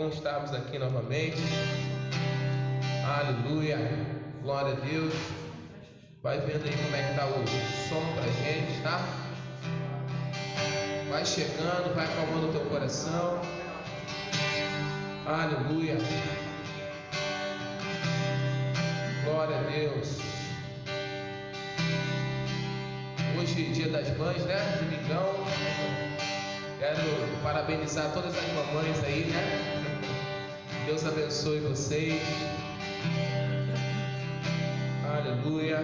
bom estarmos aqui novamente. Aleluia, glória a Deus. Vai vendo aí como é que tá o som pra gente, tá? Vai chegando, vai acalmando o teu coração. Aleluia, glória a Deus. Hoje é dia das mães, né? Domingão. Quero parabenizar todas as mamães aí, né? Deus abençoe vocês. Aleluia.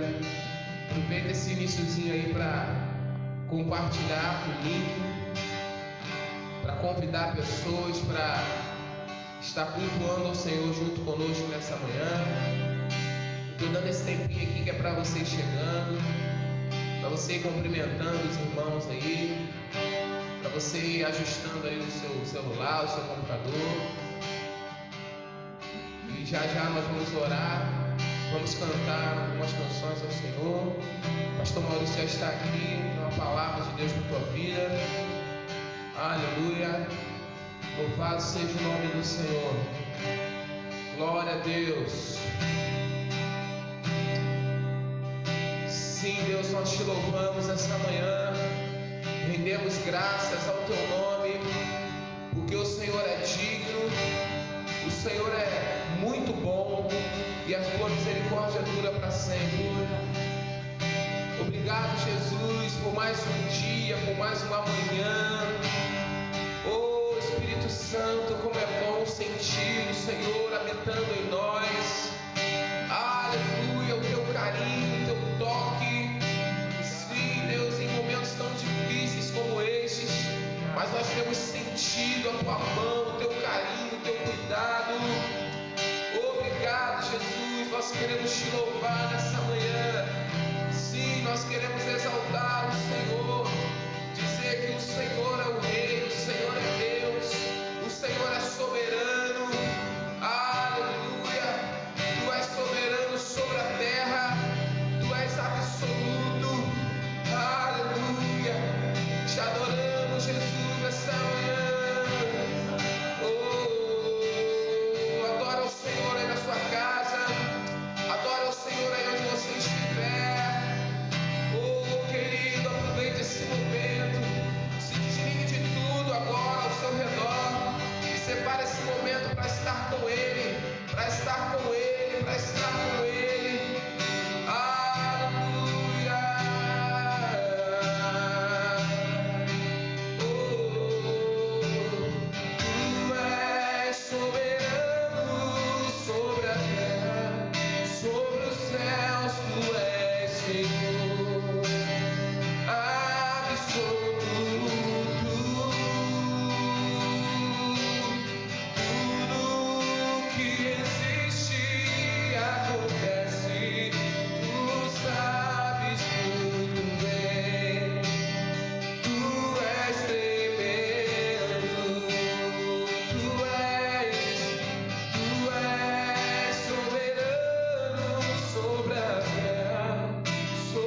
Aproveita esse iniciozinho aí para compartilhar o link, para convidar pessoas para estar cultuando ao Senhor junto conosco nessa manhã. Estou dando esse tempinho aqui que é para você chegando, para você ir cumprimentando os irmãos aí, para você ir ajustando aí o seu celular, o seu computador. E já nós vamos orar, vamos cantar algumas canções ao Senhor. Pastor Maurício já está aqui, uma palavra de Deus para a tua vida. Aleluia. Louvado seja o nome do Senhor. Glória a Deus. Sim, Deus, nós te louvamos essa manhã. Rendemos graças ao teu nome, porque o Senhor é digno, o Senhor é muito bom e a tua misericórdia dura para sempre. Obrigado, Jesus, por mais um dia, por mais uma manhã. Oh, Espírito Santo, como é bom sentir o Senhor habitando em nós. Aleluia, o teu carinho, o teu toque. Sim, Deus, em momentos tão difíceis como estes, mas nós temos sentido a tua mão, o teu carinho, o teu cuidado. Obrigado, Jesus, nós queremos te louvar nessa manhã. Sim, nós queremos exaltar o Senhor, dizer que o Senhor é o Rei, o Senhor é Deus, o Senhor é soberano. Aleluia, tu és soberano sobre a terra, tu és absoluto. Aleluia, te adoramos, Jesus, nessa manhã. Adora o Senhor aí na sua casa, adora o Senhor aí onde você estiver. Oh, querido, aproveite esse momento, se desligue de tudo agora ao seu redor e separe esse momento para estar com Ele, para estar com Ele, para estar com Ele. Aleluia. Tu és soberano sobre a terra, sobre os céus, tu és Senhor absoluto. Tudo que existe acontece, tu sabes muito bem. Tu és tremendo, tu és soberano sobre a terra, sobre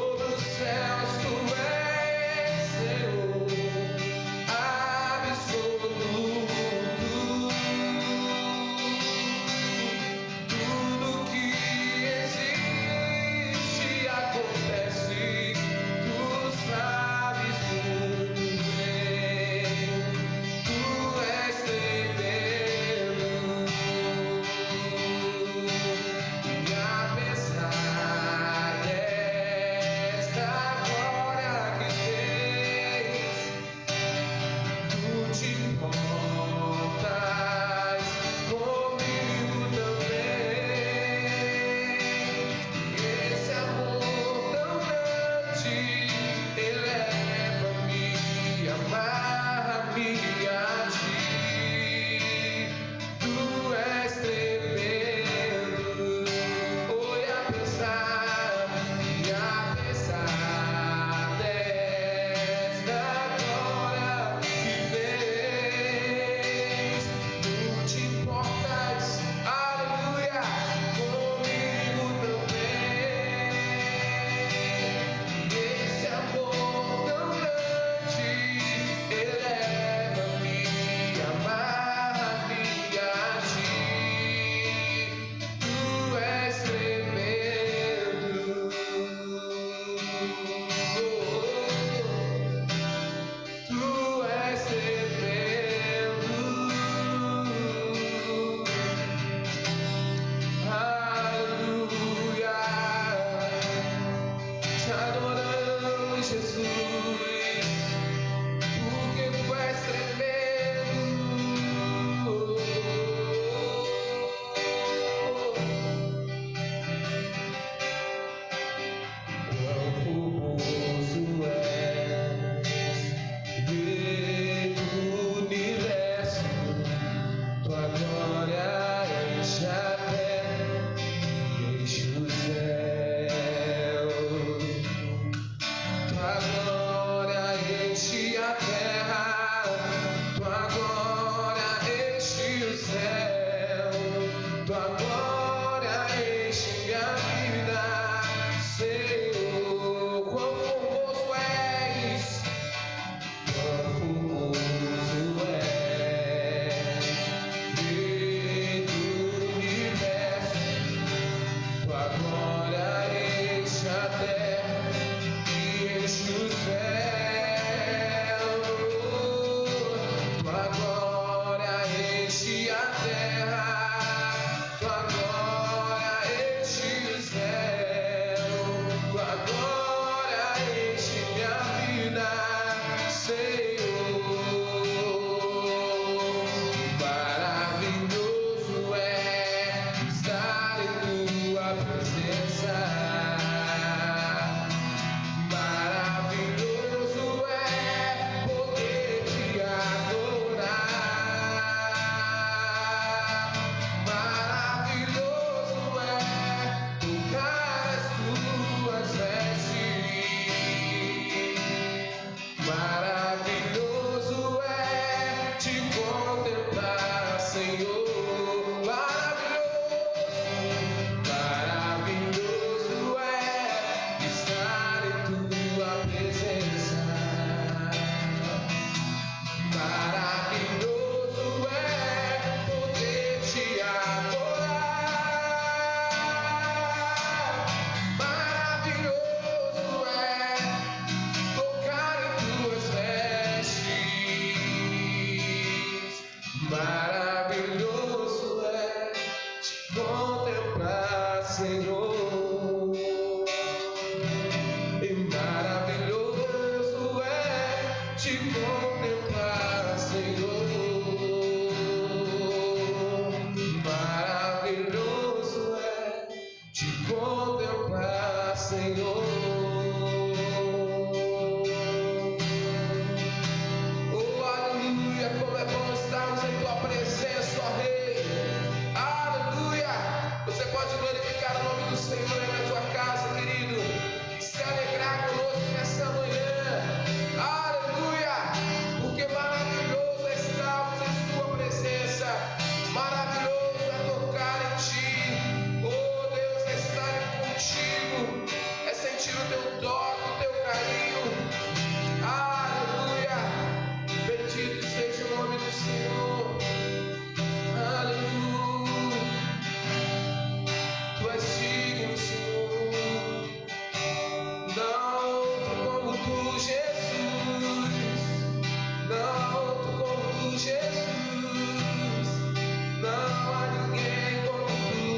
Senhor. Oh, aleluia, como é bom estarmos em tua presença, ó Rei. Aleluia. Você pode glorificar o nome do Senhor aí na tua casa, querido, e se alegrar conosco nessa manhã. Aleluia, porque maravilhoso é estarmos em sua presença, maravilhoso é tocar em ti. Oh Deus, é estar contigo, é sentir o teu toque, o teu carinho. Aleluia, bendito seja o nome do Senhor. Aleluia, tu és digno, Senhor. Não outro como tu, Jesus. Não outro como tu, Jesus. Não há ninguém como tu.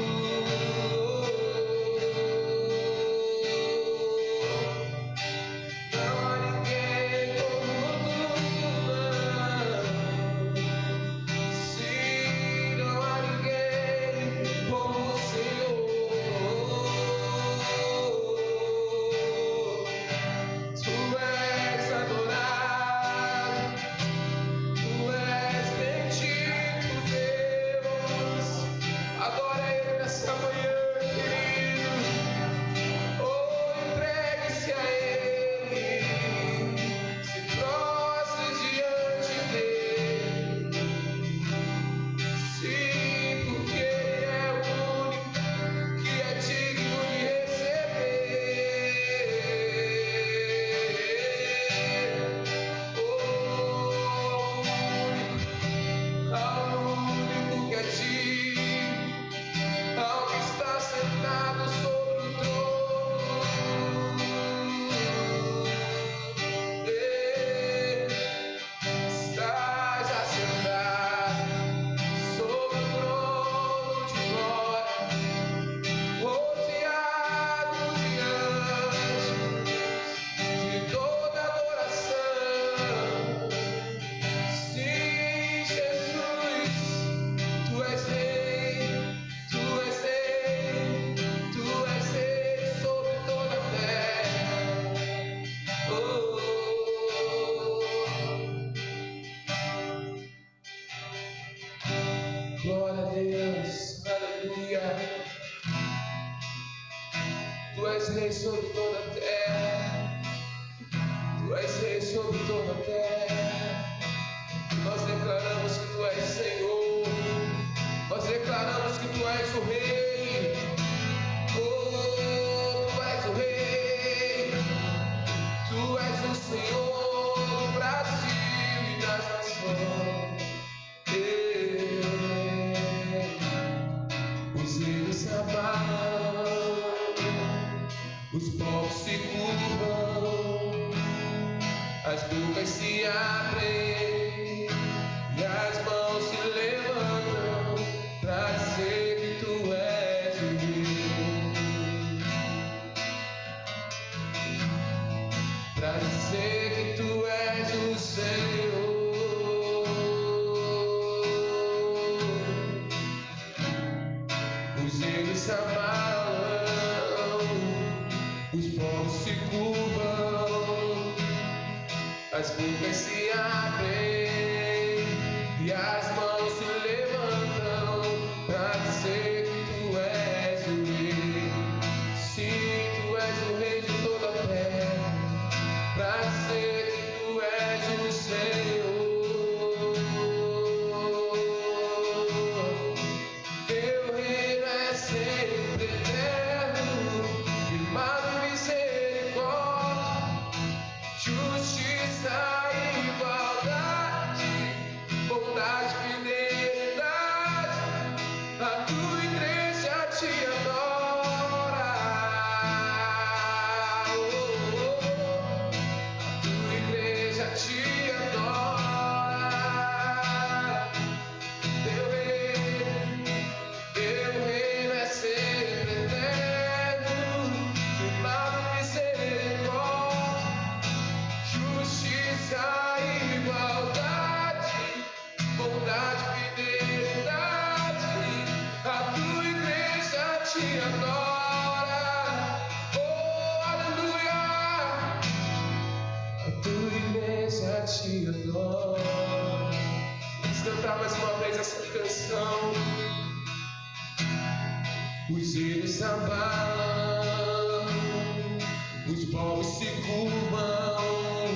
Não há ninguém como tu. Sim, não há ninguém como o Senhor. Tu és adorado, tu és bendito, Deus. Adora Ele nessa manhã, querido. Oh, entregue-se a Ele, se prostre diante dEle. Sim, porque Ele é o único que é digno de receber. Ao único que é digno, ao que está sentado sobre o trono. Estás assentado sobre o trono de glória, rodeado de anjos, de toda adoração. Sim, Jesus, tu és rei, tu és rei, tu és rei sobre toda a terra. Oh, glória a Deus, aleluia. Tu és rei sobre toda a terra, tu és rei sobre toda a terra. Nós declaramos que tu és Senhor, nós declaramos que tu és o Rei. Oh, tu és o Rei, tu és o Senhor do Brasil e das nações. Os reinos se abalam, os povos se curvam, as bocas se abrem e as mãos se levantam para dizer que tu és o Rei, para dizer que tu és o Senhor. Os reinos se abalam, os povos se curvam, as bocas se abrem e as mãos se levantam para dizer que tu és o Rei. Sim, tu és o Rei de toda a terra, para dizer que tu és o Senhor. Teu reino é sempre eterno, firmado em misericórdia, justiça e igualdade. cantar mais uma vez essa canção. Os cílios se abalam, os povos se curvam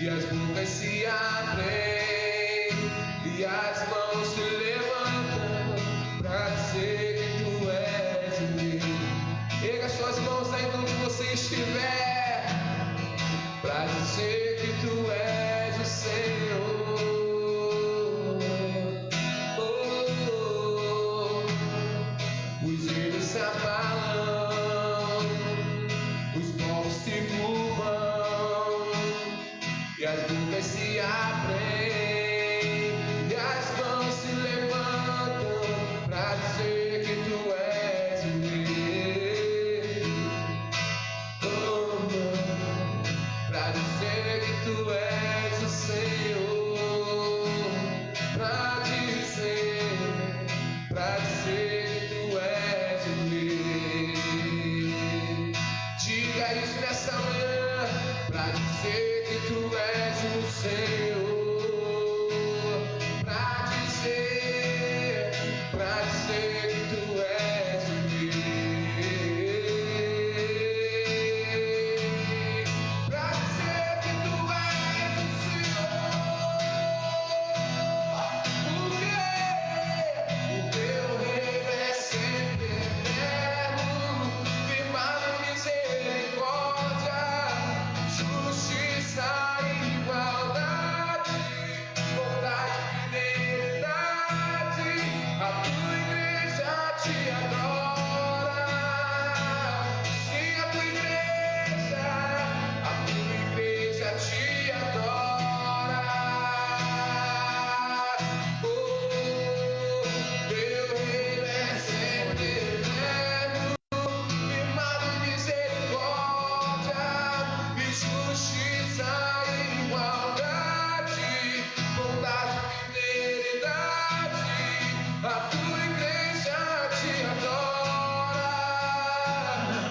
e as bocas se abrem e as mãos se levantam pra dizer que tu és o rei. Erga suas mãos aí onde você estiver pra dizer que tu és o Senhor. Os cílios se abalam, os povos se curvam e as bocas se abrem e as mãos se levantam pra dizer que tu és o rei. Pra dizer que tu és o Senhor. Pra dizer que tu és o rei. Diga isso nessa manhã. Pra dizer que tu és o Senhor. Pra dizer que tu és o rei. Pra dizer que tu és o Senhor. O teu reino é sempre eterno, firmado em misericórdia, justiça e igualdade, bondade e fidelidade. A tua igreja te adora. Sim, a tua igreja te adora. Oh, teu reino é sempre eterno, firmado em misericórdia e justiça e igualdade, bondade e fidelidade. A tua igreja te adora.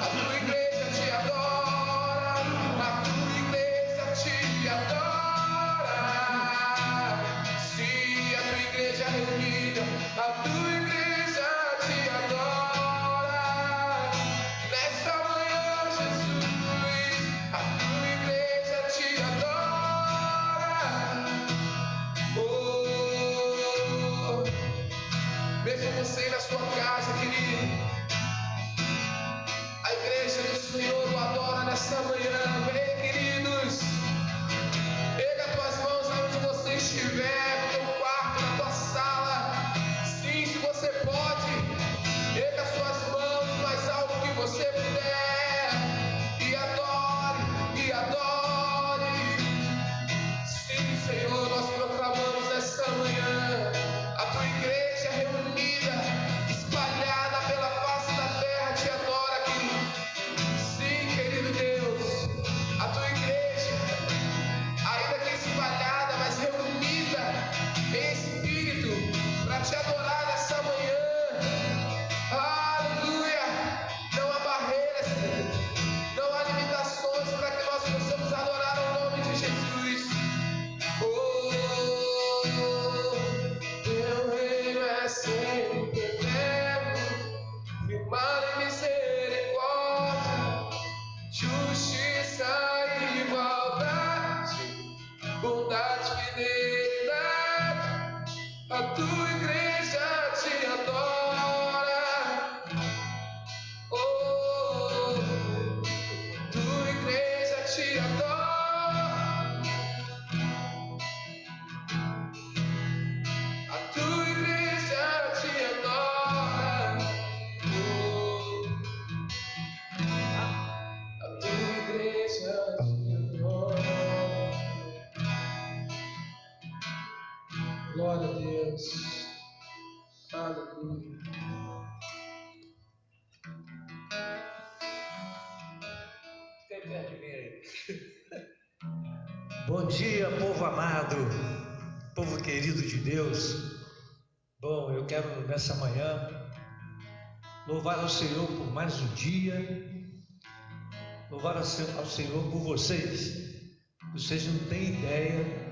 A tua igreja te adora. A tua igreja te adora. Sim, a tua igreja reunida, a tua igreja te adora. Nesta manhã, Jesus, a tua igreja te adora. Oh, mesmo você aí na sua casa, querido, a igreja do Senhor o adora nessa manhã. Vem, queridos, erga tuas mãos onde você estiver, no teu quarto, na tua sala. Sim, se você pode, erga suas mãos mais alto que você puder e adore, e adore. Sim, Senhor, nós proclamamos nesta manhã a tua igreja reunida, espalhada pela face da terra, te adora aqui. Sim, querido Deus, a tua igreja, ainda que espalhada, mas reunida em espírito, para te adorar nessa manhã. Aleluia! Não há barreiras, não há limitações para que nós possamos adorar o nome de Jesus. Oh, teu reino é sempre eterno, firmado em misericórdia, justiça e igualdade, bondade e fidelidade. A tua igreja te adora. Oh, tua igreja te adora. A tua igreja te adora. Oh, a tua igreja te adora. Glória a Deus. Aleluia. Fica perto de mim aí. Bom dia, povo amado, povo querido de Deus. Bom, eu quero nessa manhã louvar ao Senhor por mais um dia, louvar ao Senhor por vocês. Vocês não têm ideia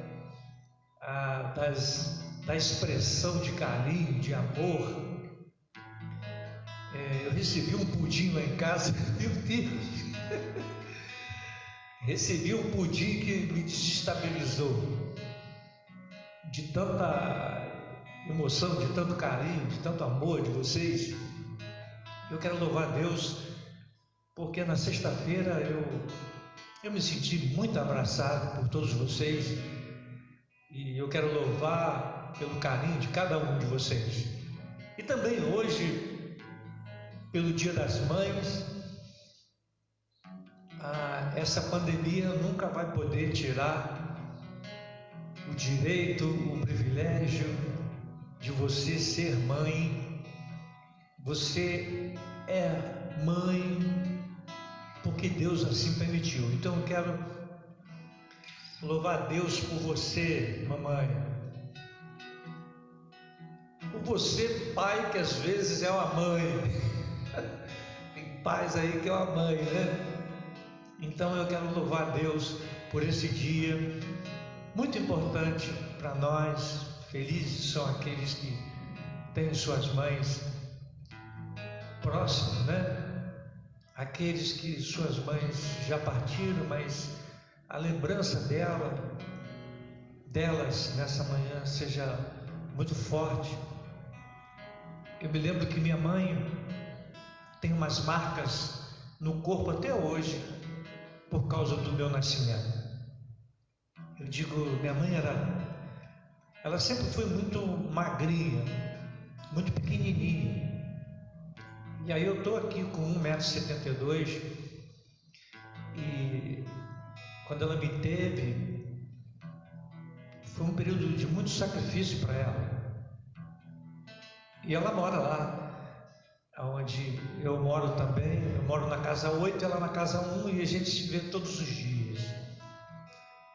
das da expressão de carinho, de amor. Eu recebi um pudim lá em casa, meu Deus, recebi um pudim que me desestabilizou, de tanta emoção, de tanto carinho, de tanto amor de vocês. Eu quero louvar a Deus, porque na sexta-feira eu me senti muito abraçado por todos vocês, e eu quero louvar pelo carinho de cada um de vocês. E também hoje, pelo Dia das Mães, essa pandemia nunca vai poder tirar o direito, o privilégio de você ser mãe. Você é mãe porque Deus assim permitiu. Então eu quero louvar a Deus por você, mamãe, por você, pai, que às vezes é uma mãe. Tem pais aí que é uma mãe, né? Então eu quero louvar a Deus por esse dia muito importante para nós. Felizes são aqueles que têm suas mães próximas, né? Aqueles que suas mães já partiram, mas a lembrança delas nessa manhã seja muito forte. Eu me lembro que minha mãe tem umas marcas no corpo até hoje por causa do meu nascimento. Eu digo, minha mãe ela sempre foi muito magrinha, muito pequenininha. E aí eu estou aqui com 1,72 m e quando ela me teve, foi um período de muito sacrifício para ela. E ela mora lá, onde eu moro também. Eu moro na casa 8, ela na casa 1, e a gente se vê todos os dias.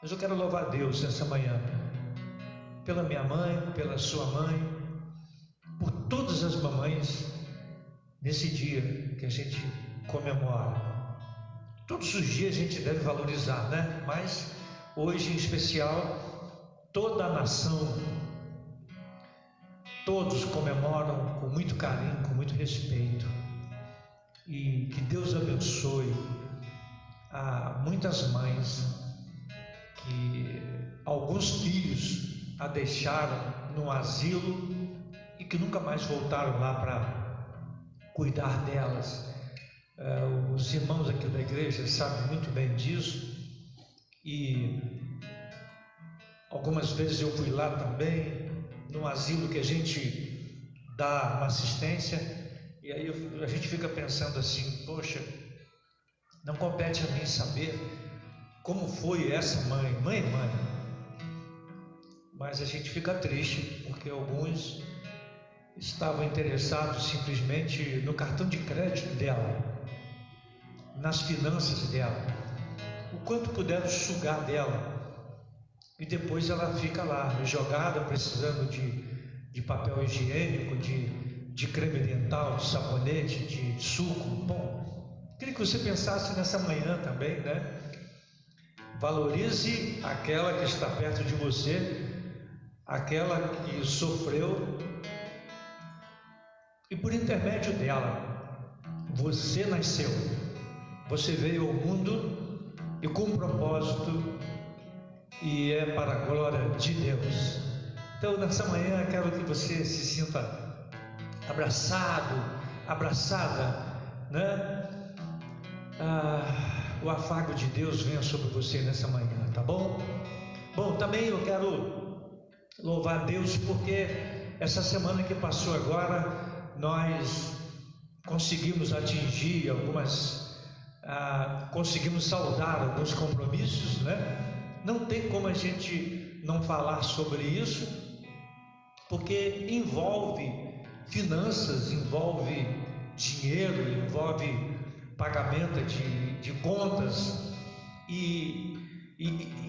Mas eu quero louvar a Deus nessa manhã, pela minha mãe, pela sua mãe, por todas as mamães, nesse dia que a gente comemora. Todos os dias a gente deve valorizar, né? Mas hoje em especial, toda a nação, todos comemoram com muito carinho, com muito respeito. E que Deus abençoe a muitas mães que alguns filhos a deixaram no asilo e que nunca mais voltaram lá para cuidar delas. Os irmãos aqui da igreja sabem muito bem disso, e algumas vezes eu fui lá também, num asilo que a gente dá uma assistência, e aí a gente fica pensando assim, poxa, não compete a mim saber como foi essa mãe, mas a gente fica triste, porque alguns estavam interessados simplesmente no cartão de crédito dela, nas finanças dela, o quanto puderam sugar dela, e depois ela fica lá, jogada, precisando de papel higiênico, de creme dental, de sabonete, de suco. Bom, queria que você pensasse nessa manhã também, né? Valorize aquela que está perto de você, aquela que sofreu, e por intermédio dela, você nasceu, você veio ao mundo e com um propósito, e é para a glória de Deus. Então nessa manhã quero que você se sinta abraçado, abraçada, né? O afago de Deus venha sobre você nessa manhã, tá bom? Bom, também eu quero louvar a Deus porque essa semana que passou agora, nós conseguimos atingir conseguimos saldar alguns compromissos, né? Não tem como a gente não falar sobre isso, porque envolve finanças, envolve dinheiro, envolve pagamento de contas, e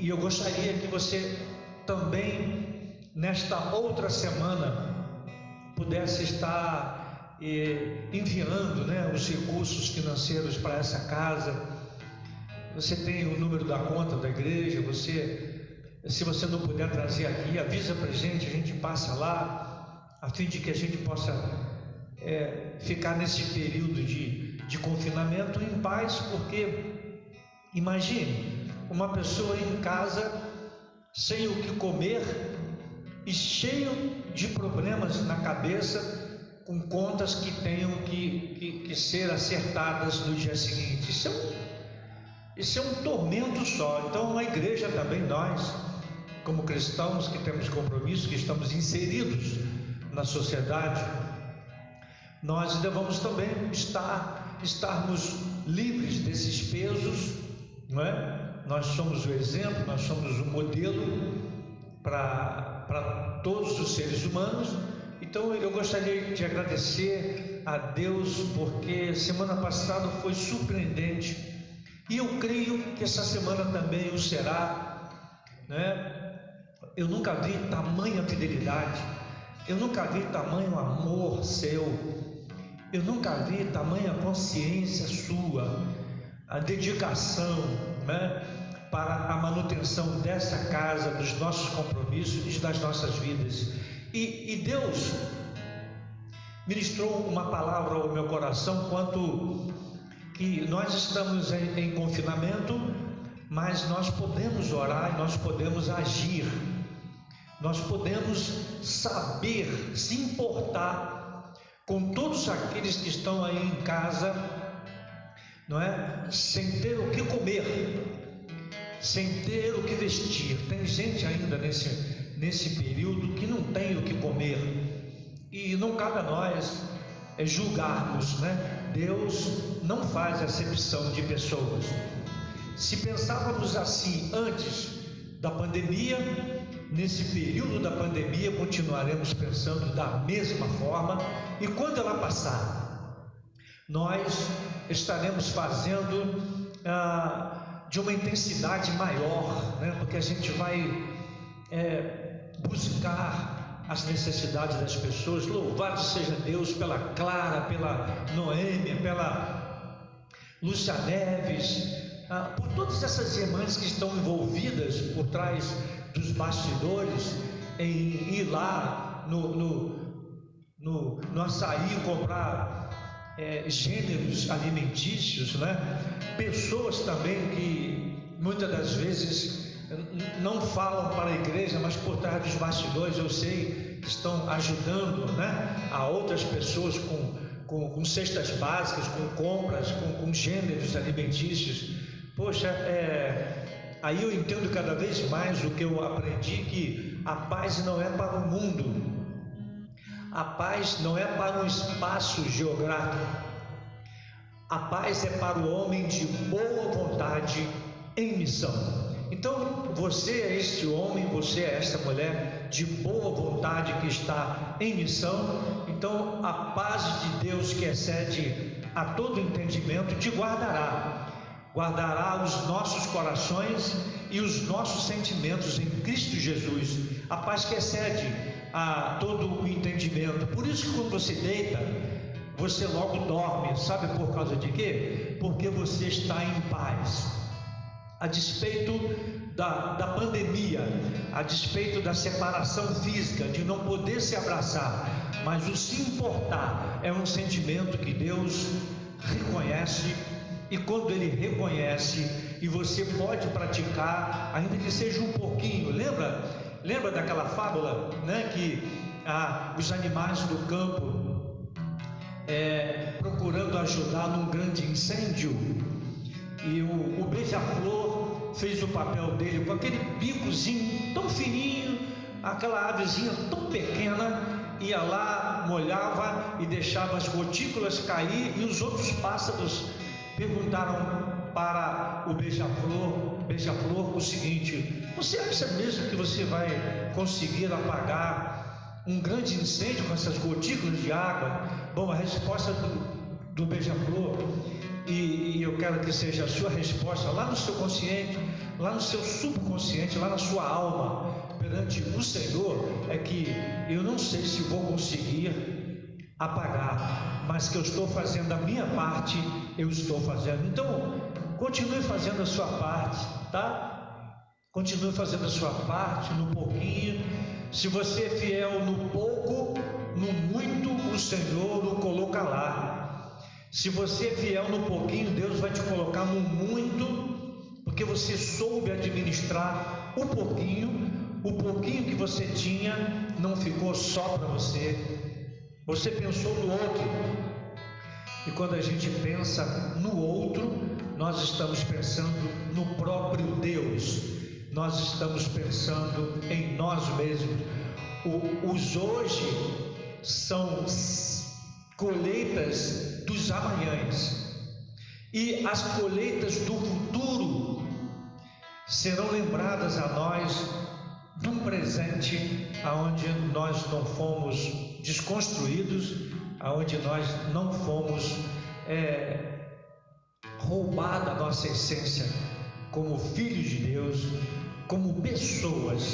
eu gostaria que você também, nesta outra semana, pudesse estar enviando, né, os recursos financeiros para essa casa. Você tem o número da conta da igreja, você Se você não puder trazer aqui, avisa para a gente passa lá, a fim de que a gente possa ficar nesse período de confinamento em paz, porque imagine uma pessoa em casa sem o que comer e cheio de problemas na cabeça, com contas que tenham que ser acertadas no dia seguinte. Isso é um tormento só. Então a igreja também, nós como cristãos que temos compromisso, que estamos inseridos na sociedade, nós devemos também estarmos livres desses pesos, não é? Nós somos o exemplo, nós somos o modelo para todos os seres humanos. Então eu gostaria de agradecer a Deus, porque semana passada foi surpreendente, e eu creio que essa semana também o será, né? Eu nunca vi tamanha fidelidade, eu nunca vi tamanho amor seu, eu nunca vi tamanha consciência sua, a dedicação, né, para a manutenção dessa casa, dos nossos compromissos e das nossas vidas. E Deus ministrou uma palavra ao meu coração quanto que nós estamos em confinamento, mas nós podemos orar e nós podemos agir. Nós podemos saber se importar com todos aqueles que estão aí em casa, não é? Sem ter o que comer, sem ter o que vestir. Tem gente ainda nesse período que não tem o que comer, e não cabe a nós julgarmos, né? Deus não faz acepção de pessoas. Se pensávamos assim antes da pandemia, nesse período da pandemia continuaremos pensando da mesma forma, e quando ela passar, nós estaremos fazendo de uma intensidade maior, né? Porque a gente vai buscar as necessidades das pessoas. Louvado seja Deus pela Clara, pela Noêmia, pela Lúcia Neves, por todas essas irmãs que estão envolvidas por trás dos bastidores, em ir lá no açaí comprar gêneros alimentícios, né? Pessoas também que muitas das vezes não falam para a igreja, mas por trás dos bastidores eu sei que estão ajudando, né, a outras pessoas com cestas básicas, com compras, com gêneros alimentícios. Poxa, aí eu entendo cada vez mais o que eu aprendi, que a paz não é para o mundo, a paz não é para um espaço geográfico, a paz é para o homem de boa vontade em missão. Então você é este homem, você é esta mulher de boa vontade que está em missão. Então a paz de Deus, que excede a todo entendimento, te guardará os nossos corações e os nossos sentimentos em Cristo Jesus, a paz que excede a todo o entendimento. Por isso que quando você deita, você logo dorme. Sabe por causa de quê? Porque você está em paz. A despeito da pandemia, a despeito da separação física, de não poder se abraçar, mas o se importar é um sentimento que Deus reconhece. E quando Ele reconhece, e você pode praticar, ainda que seja um pouquinho. Lembra daquela fábula, né, que os animais do campo procurando ajudar num grande incêndio, e o beija-flor fez o papel dele com aquele bicozinho tão fininho, aquela avezinha tão pequena, ia lá, molhava e deixava as gotículas cair, e os outros pássaros perguntaram para o beija-flor o seguinte: você acha mesmo que você vai conseguir apagar um grande incêndio com essas gotículas de água? Bom, a resposta do beija-flor, e eu quero que seja a sua resposta lá no seu consciente, lá no seu subconsciente, lá na sua alma, perante o Senhor, é que eu não sei se vou conseguir apagar, mas que eu estou fazendo a minha parte, eu estou fazendo. Então continue fazendo a sua parte, tá? Continue fazendo a sua parte no pouquinho. Se você é fiel no pouco, no muito o Senhor o colocará. Se você é fiel no pouquinho, Deus vai te colocar no muito, porque você soube administrar o pouquinho que você tinha não ficou só para você. Você pensou no outro. E quando a gente pensa no outro, nós estamos pensando no próprio Deus. Nós estamos pensando em nós mesmos. Os hoje são colheitas dos amanhãs, e as colheitas do futuro serão lembradas a nós num presente aonde nós não fomos desconstruídos, aonde nós não fomos roubada a nossa essência como filhos de Deus, como pessoas,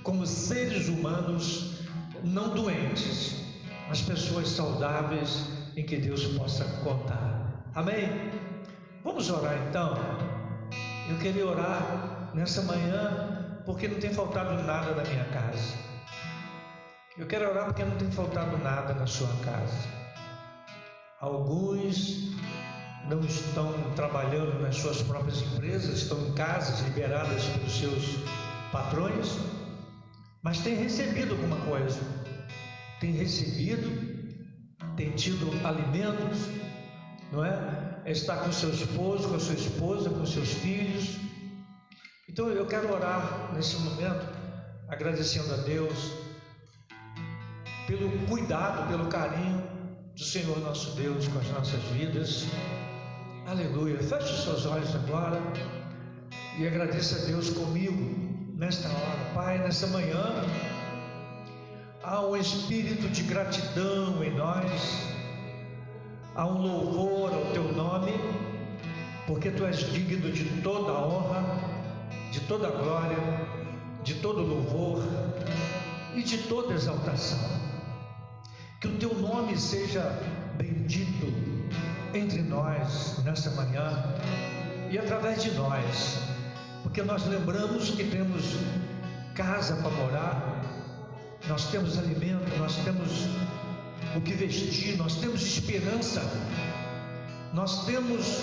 como seres humanos não doentes, mas pessoas saudáveis em que Deus possa contar. Amém? Vamos orar então. Eu queria orar nessa manhã porque não tem faltado nada na minha casa. Eu quero orar porque não tem faltado nada na sua casa. Alguns não estão trabalhando nas suas próprias empresas, estão em casas liberadas pelos seus patrões, mas têm recebido alguma coisa. Tem recebido, tem tido alimentos, não é? Está com seu esposo, com a sua esposa, com seus filhos. Então eu quero orar nesse momento, agradecendo a Deus pelo cuidado, pelo carinho do Senhor nosso Deus com as nossas vidas. Aleluia. Feche os seus olhos agora e agradeça a Deus comigo nesta hora. Pai, nessa manhã há um espírito de gratidão em nós, há um louvor ao teu nome, porque tu és digno de toda a honra, de toda a glória, de todo louvor e de toda exaltação. Que o teu nome seja bendito entre nós nessa manhã e através de nós, porque nós lembramos que temos casa para morar, nós temos alimento, nós temos o que vestir, nós temos esperança, nós temos,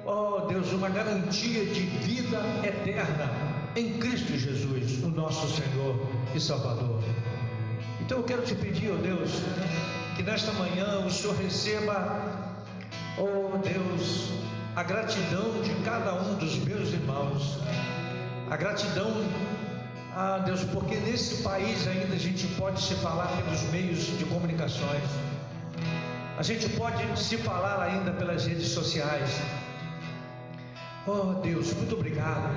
ó Deus, uma garantia de vida eterna em Cristo Jesus, o nosso Senhor e Salvador. Então eu quero te pedir, ó Deus, que nesta manhã o Senhor receba, ó Deus, a gratidão de cada um dos meus irmãos, a gratidão, Deus, porque nesse país ainda a gente pode se falar pelos meios de comunicações, a gente pode se falar ainda pelas redes sociais. Oh Deus, muito obrigado.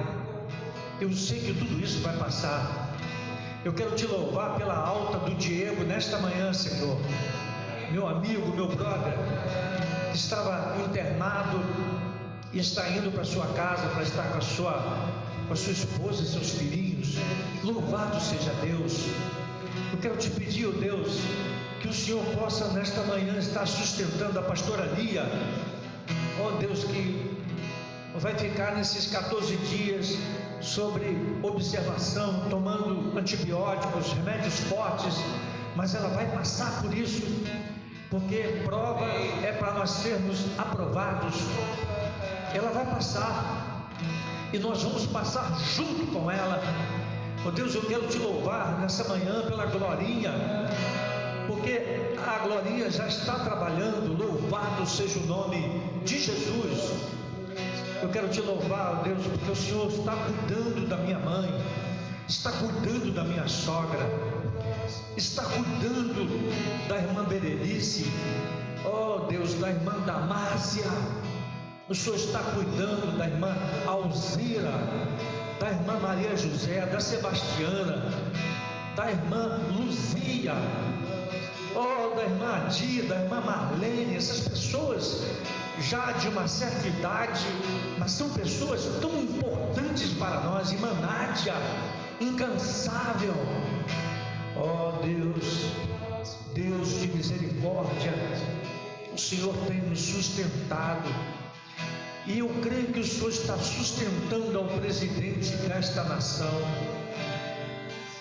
Eu sei que tudo isso vai passar. Eu quero te louvar pela alta do Diego nesta manhã, Senhor, meu amigo, meu brother, que estava internado e está indo para sua casa para estar com a sua esposa e seus filhinhos. Louvado seja Deus. Eu quero te pedir, ó Deus, que o Senhor possa nesta manhã estar sustentando a pastora Lia, ó Deus, que vai ficar nesses 14 dias sobre observação, tomando antibióticos, remédios fortes, mas ela vai passar por isso, porque prova é para nós sermos aprovados. Ela vai passar e nós vamos passar junto com ela. Oh Deus, eu quero te louvar nessa manhã pela Glorinha, porque a Glorinha já está trabalhando. Louvado seja o nome de Jesus. Eu quero te louvar, oh Deus, porque o Senhor está cuidando da minha mãe, está cuidando da minha sogra, está cuidando da irmã Berenice, oh Deus, da irmã Damácia. O Senhor está cuidando da irmã Alzira, da irmã Maria José, da Sebastiana, da irmã Luzia, oh, da irmã Adia, da irmã Marlene. Essas pessoas já de uma certa idade, mas são pessoas tão importantes para nós. Irmã Nádia, incansável, oh Deus, Deus de misericórdia, o Senhor tem nos sustentado. E eu creio que o Senhor está sustentando ao presidente desta nação.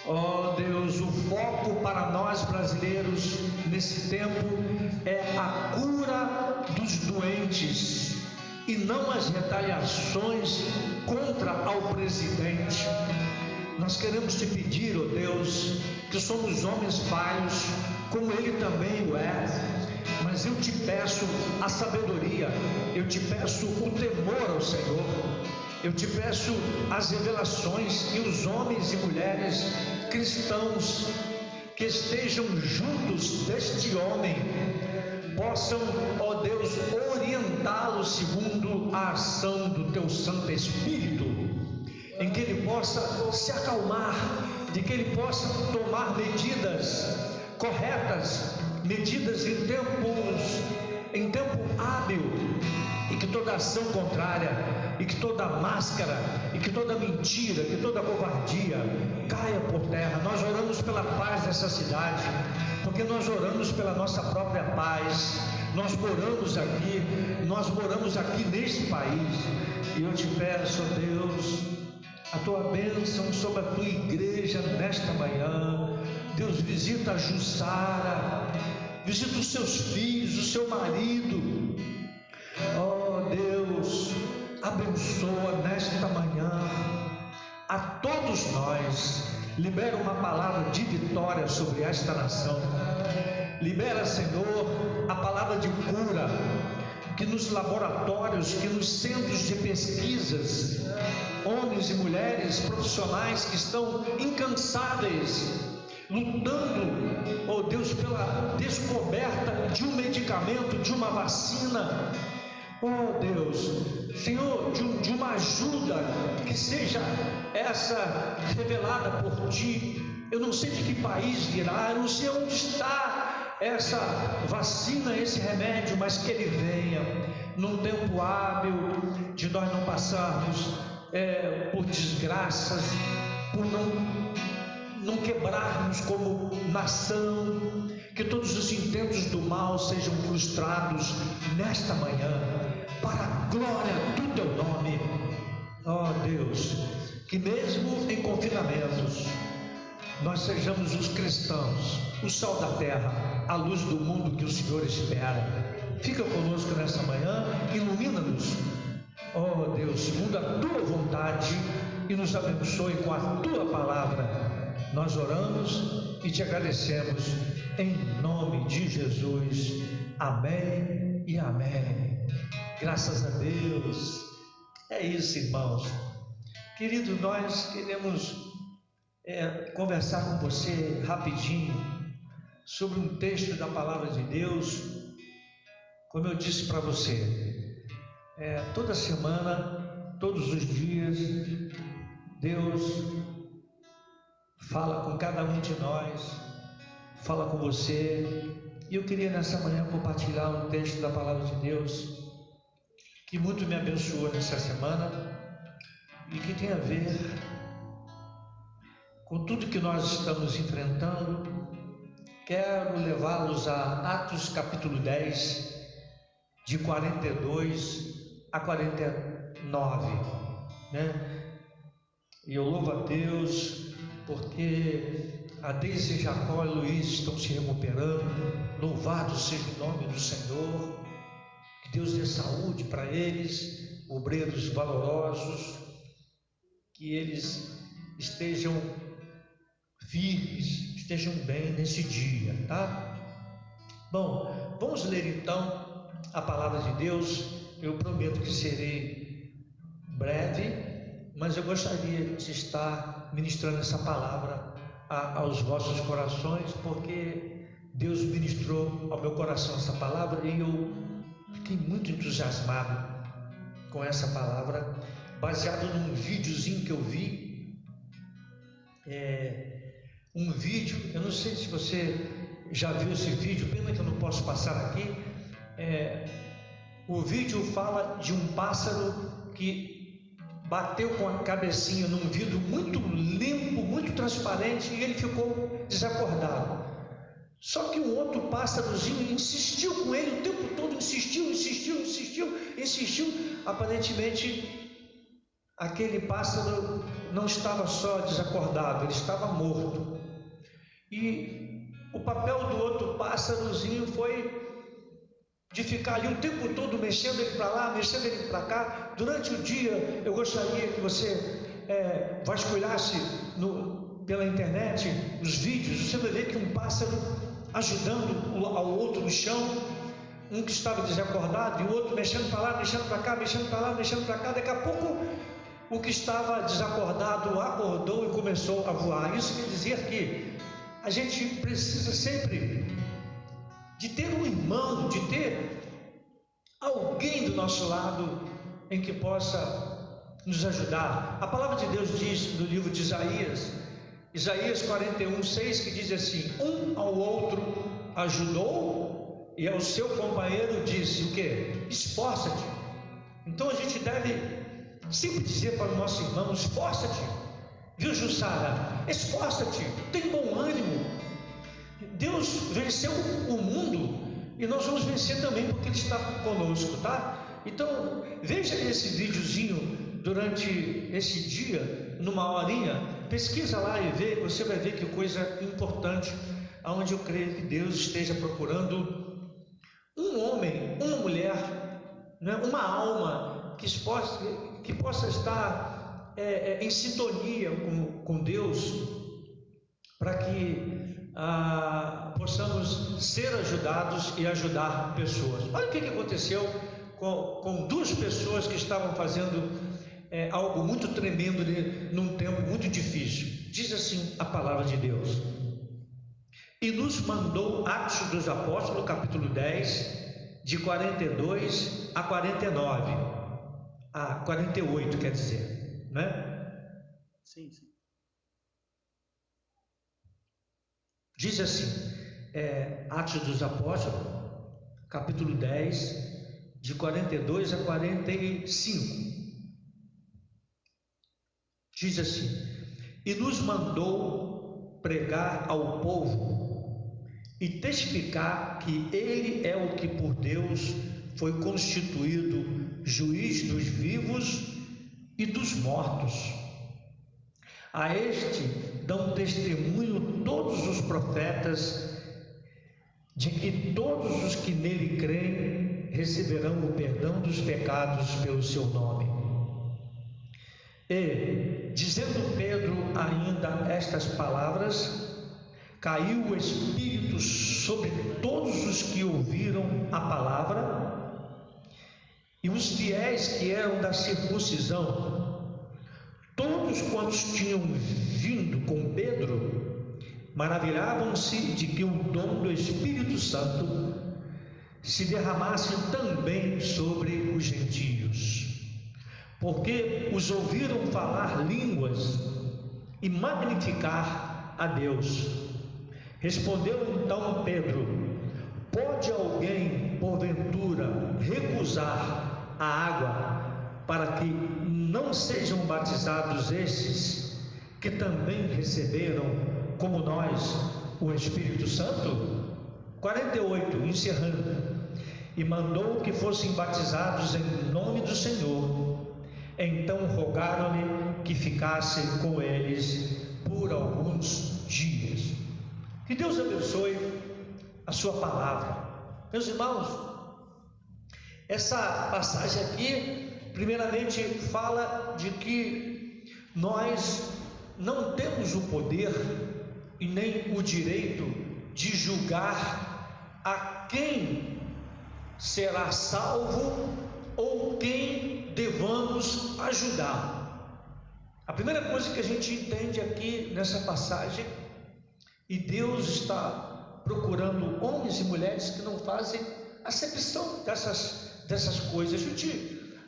Oh Deus, o foco para nós brasileiros nesse tempo é a cura dos doentes e não as retaliações contra ao presidente. Nós queremos te pedir, oh Deus, que somos homens falhos, como ele também o é, mas eu te peço a sabedoria, eu te peço o temor ao Senhor, eu te peço as revelações, e os homens e mulheres cristãos que estejam juntos deste homem possam, ó Deus, orientá-lo segundo a ação do teu Santo Espírito, em que ele possa se acalmar, de que ele possa tomar medidas corretas, medidas em tempo hábil, e que toda ação contrária, e que toda máscara, e que toda mentira, que toda covardia caia por terra. Nós oramos pela paz dessa cidade, porque nós oramos pela nossa própria paz. Nós moramos aqui neste país, e eu te peço, ó Deus, a tua bênção sobre a tua igreja nesta manhã. Deus, visita a Jussara, visita os seus filhos, o seu marido. Oh Deus, abençoa nesta manhã a todos nós. Libera uma palavra de vitória sobre esta nação. Libera, Senhor, a palavra de cura, que nos laboratórios, que nos centros de pesquisas, homens e mulheres profissionais que estão incansáveis, lutando, oh Deus, pela descoberta de um medicamento, de uma vacina. Oh Deus, Senhor, de uma ajuda que seja essa revelada por Ti. Eu não sei de que país virá, eu não sei onde está essa vacina, esse remédio, mas que ele venha num tempo hábil, de nós não passarmos por desgraças, por não quebrarmos como nação, que todos os intentos do mal sejam frustrados nesta manhã, para a glória do teu nome. Ó Deus, que mesmo em confinamentos, nós sejamos os cristãos, o sal da terra, a luz do mundo que o Senhor espera. Fica conosco nessa manhã, ilumina-nos, ó Deus, segundo a tua vontade, e nos abençoe com a tua palavra. Nós oramos e te agradecemos em nome de Jesus. Amém e amém. Graças a Deus. É isso, irmãos. Querido, nós queremos conversar com você rapidinho sobre um texto da palavra de Deus. Como eu disse para você, toda semana, todos os dias, Deus fala com cada um de nós, fala com você. E eu queria nessa manhã compartilhar um texto da palavra de Deus que muito me abençoou nessa semana e que tem a ver com tudo que nós estamos enfrentando. Quero levá-los a Atos capítulo 10, de 42 a 49, né? E eu louvo a Deus porque a Deise e Jacó e Luiz estão se recuperando. Louvado seja o nome do Senhor. Que Deus dê saúde para eles, obreiros valorosos, que eles estejam firmes, estejam bem nesse dia, tá? Bom, vamos ler então a palavra de Deus. Eu prometo que serei breve, mas eu gostaria de estar ministrando essa palavra aos vossos corações, porque Deus ministrou ao meu coração essa palavra e eu fiquei muito entusiasmado com essa palavra, baseado num videozinho que eu vi. Um vídeo, eu não sei se você já viu esse vídeo, pena que eu não posso passar aqui. O vídeo fala de um pássaro que bateu com a cabecinha num vidro muito limpo, muito transparente, e ele ficou desacordado. Só que um outro pássarozinho insistiu com ele o tempo todo, insistiu. Aparentemente, aquele pássaro não estava só desacordado, ele estava morto. E o papel do outro pássarozinho foi de ficar ali o tempo todo mexendo ele para lá, mexendo ele para cá. Durante o dia, eu gostaria que você vasculhasse pela internet os vídeos. Você vai ver que um pássaro ajudando ao outro no chão, um que estava desacordado e o outro mexendo para lá, mexendo para cá, mexendo para lá, mexendo para cá. Daqui a pouco o que estava desacordado acordou e começou a voar. Isso quer dizer que a gente precisa sempre de ter um irmão, de ter alguém do nosso lado em que possa nos ajudar. A palavra de Deus diz no livro de Isaías 41:6, que diz assim: um ao outro ajudou e ao seu companheiro disse o quê? Esforça-te. Então a gente deve sempre dizer para o nosso irmão: esforça-te, viu, Jussara? Esforça-te, tem bom ânimo. Deus venceu o mundo e nós vamos vencer também, porque Ele está conosco, tá? Então veja esse videozinho durante esse dia, numa horinha. Pesquisa lá e vê, você vai ver que coisa importante, aonde eu creio que Deus esteja procurando um homem, uma mulher, né, uma alma que possa estar em sintonia com Deus, para que possamos ser ajudados e ajudar pessoas. Olha o que aconteceu com duas pessoas que estavam fazendo algo muito tremendo num tempo muito difícil. Diz assim a palavra de Deus: e nos mandou, Atos dos Apóstolos, capítulo 10, de 42 a 49, a 48, quer dizer, né? Sim. Diz assim, Atos dos Apóstolos, capítulo 10, de 42 a 45. Diz assim: e nos mandou pregar ao povo e testificar que Ele é o que por Deus foi constituído juiz dos vivos e dos mortos. A este dão testemunho todos os profetas de que todos os que nele creem receberão o perdão dos pecados pelo seu nome. E, dizendo Pedro ainda estas palavras, caiu o Espírito sobre todos os que ouviram a palavra, e os fiéis que eram da circuncisão, todos quantos tinham vindo com Pedro, maravilhavam-se de que o dom do Espírito Santo se derramasse também sobre os gentios, porque os ouviram falar línguas e magnificar a Deus. Respondeu então Pedro: pode alguém, porventura, recusar a água para que não sejam batizados estes que também receberam, como nós, o Espírito Santo? 48, encerrando: e mandou que fossem batizados em nome do Senhor. Então rogaram-lhe que ficasse com eles por alguns dias. Que Deus abençoe a sua palavra. Meus irmãos, essa passagem aqui, primeiramente, fala de que nós não temos o poder e nem o direito de julgar a quem será salvo ou quem devamos ajudar. A primeira coisa que a gente entende aqui nessa passagem, e Deus está procurando homens e mulheres que não fazem acepção dessas coisas.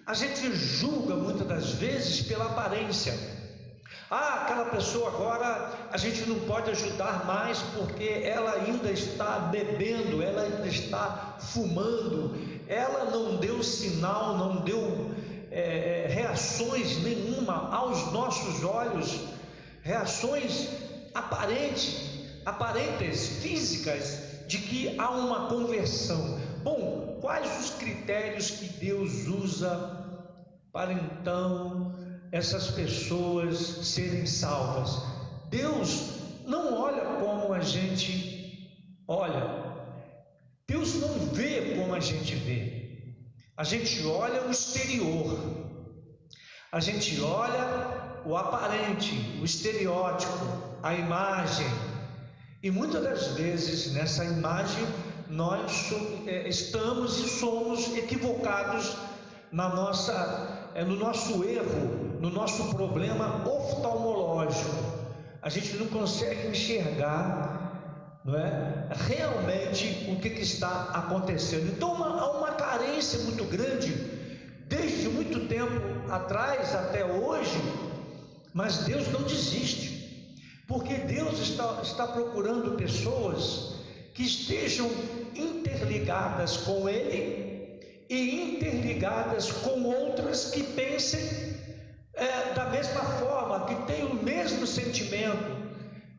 A gente julga muitas das vezes pela aparência. Aquela pessoa agora a gente não pode ajudar mais porque ela ainda está bebendo, ela ainda está fumando, ela não deu sinal, não deu reações nenhuma aos nossos olhos, reações aparentes. aparentes, físicas, de que há uma conversão. Bom, quais os critérios que Deus usa para então essas pessoas serem salvas? Deus não olha como a gente olha, Deus não vê como a gente vê. A gente olha o exterior, a gente olha o aparente, o estereótipo, a imagem, e muitas das vezes nessa imagem nós estamos e somos equivocados no nosso erro, no nosso problema oftalmológico. A gente não consegue enxergar, não é, realmente o que está acontecendo. Então há uma carência muito grande, desde muito tempo atrás até hoje, mas Deus não desiste, porque Deus está procurando pessoas que estejam interligadas com Ele e interligadas com outras que pensem da mesma forma, que tenham o mesmo sentimento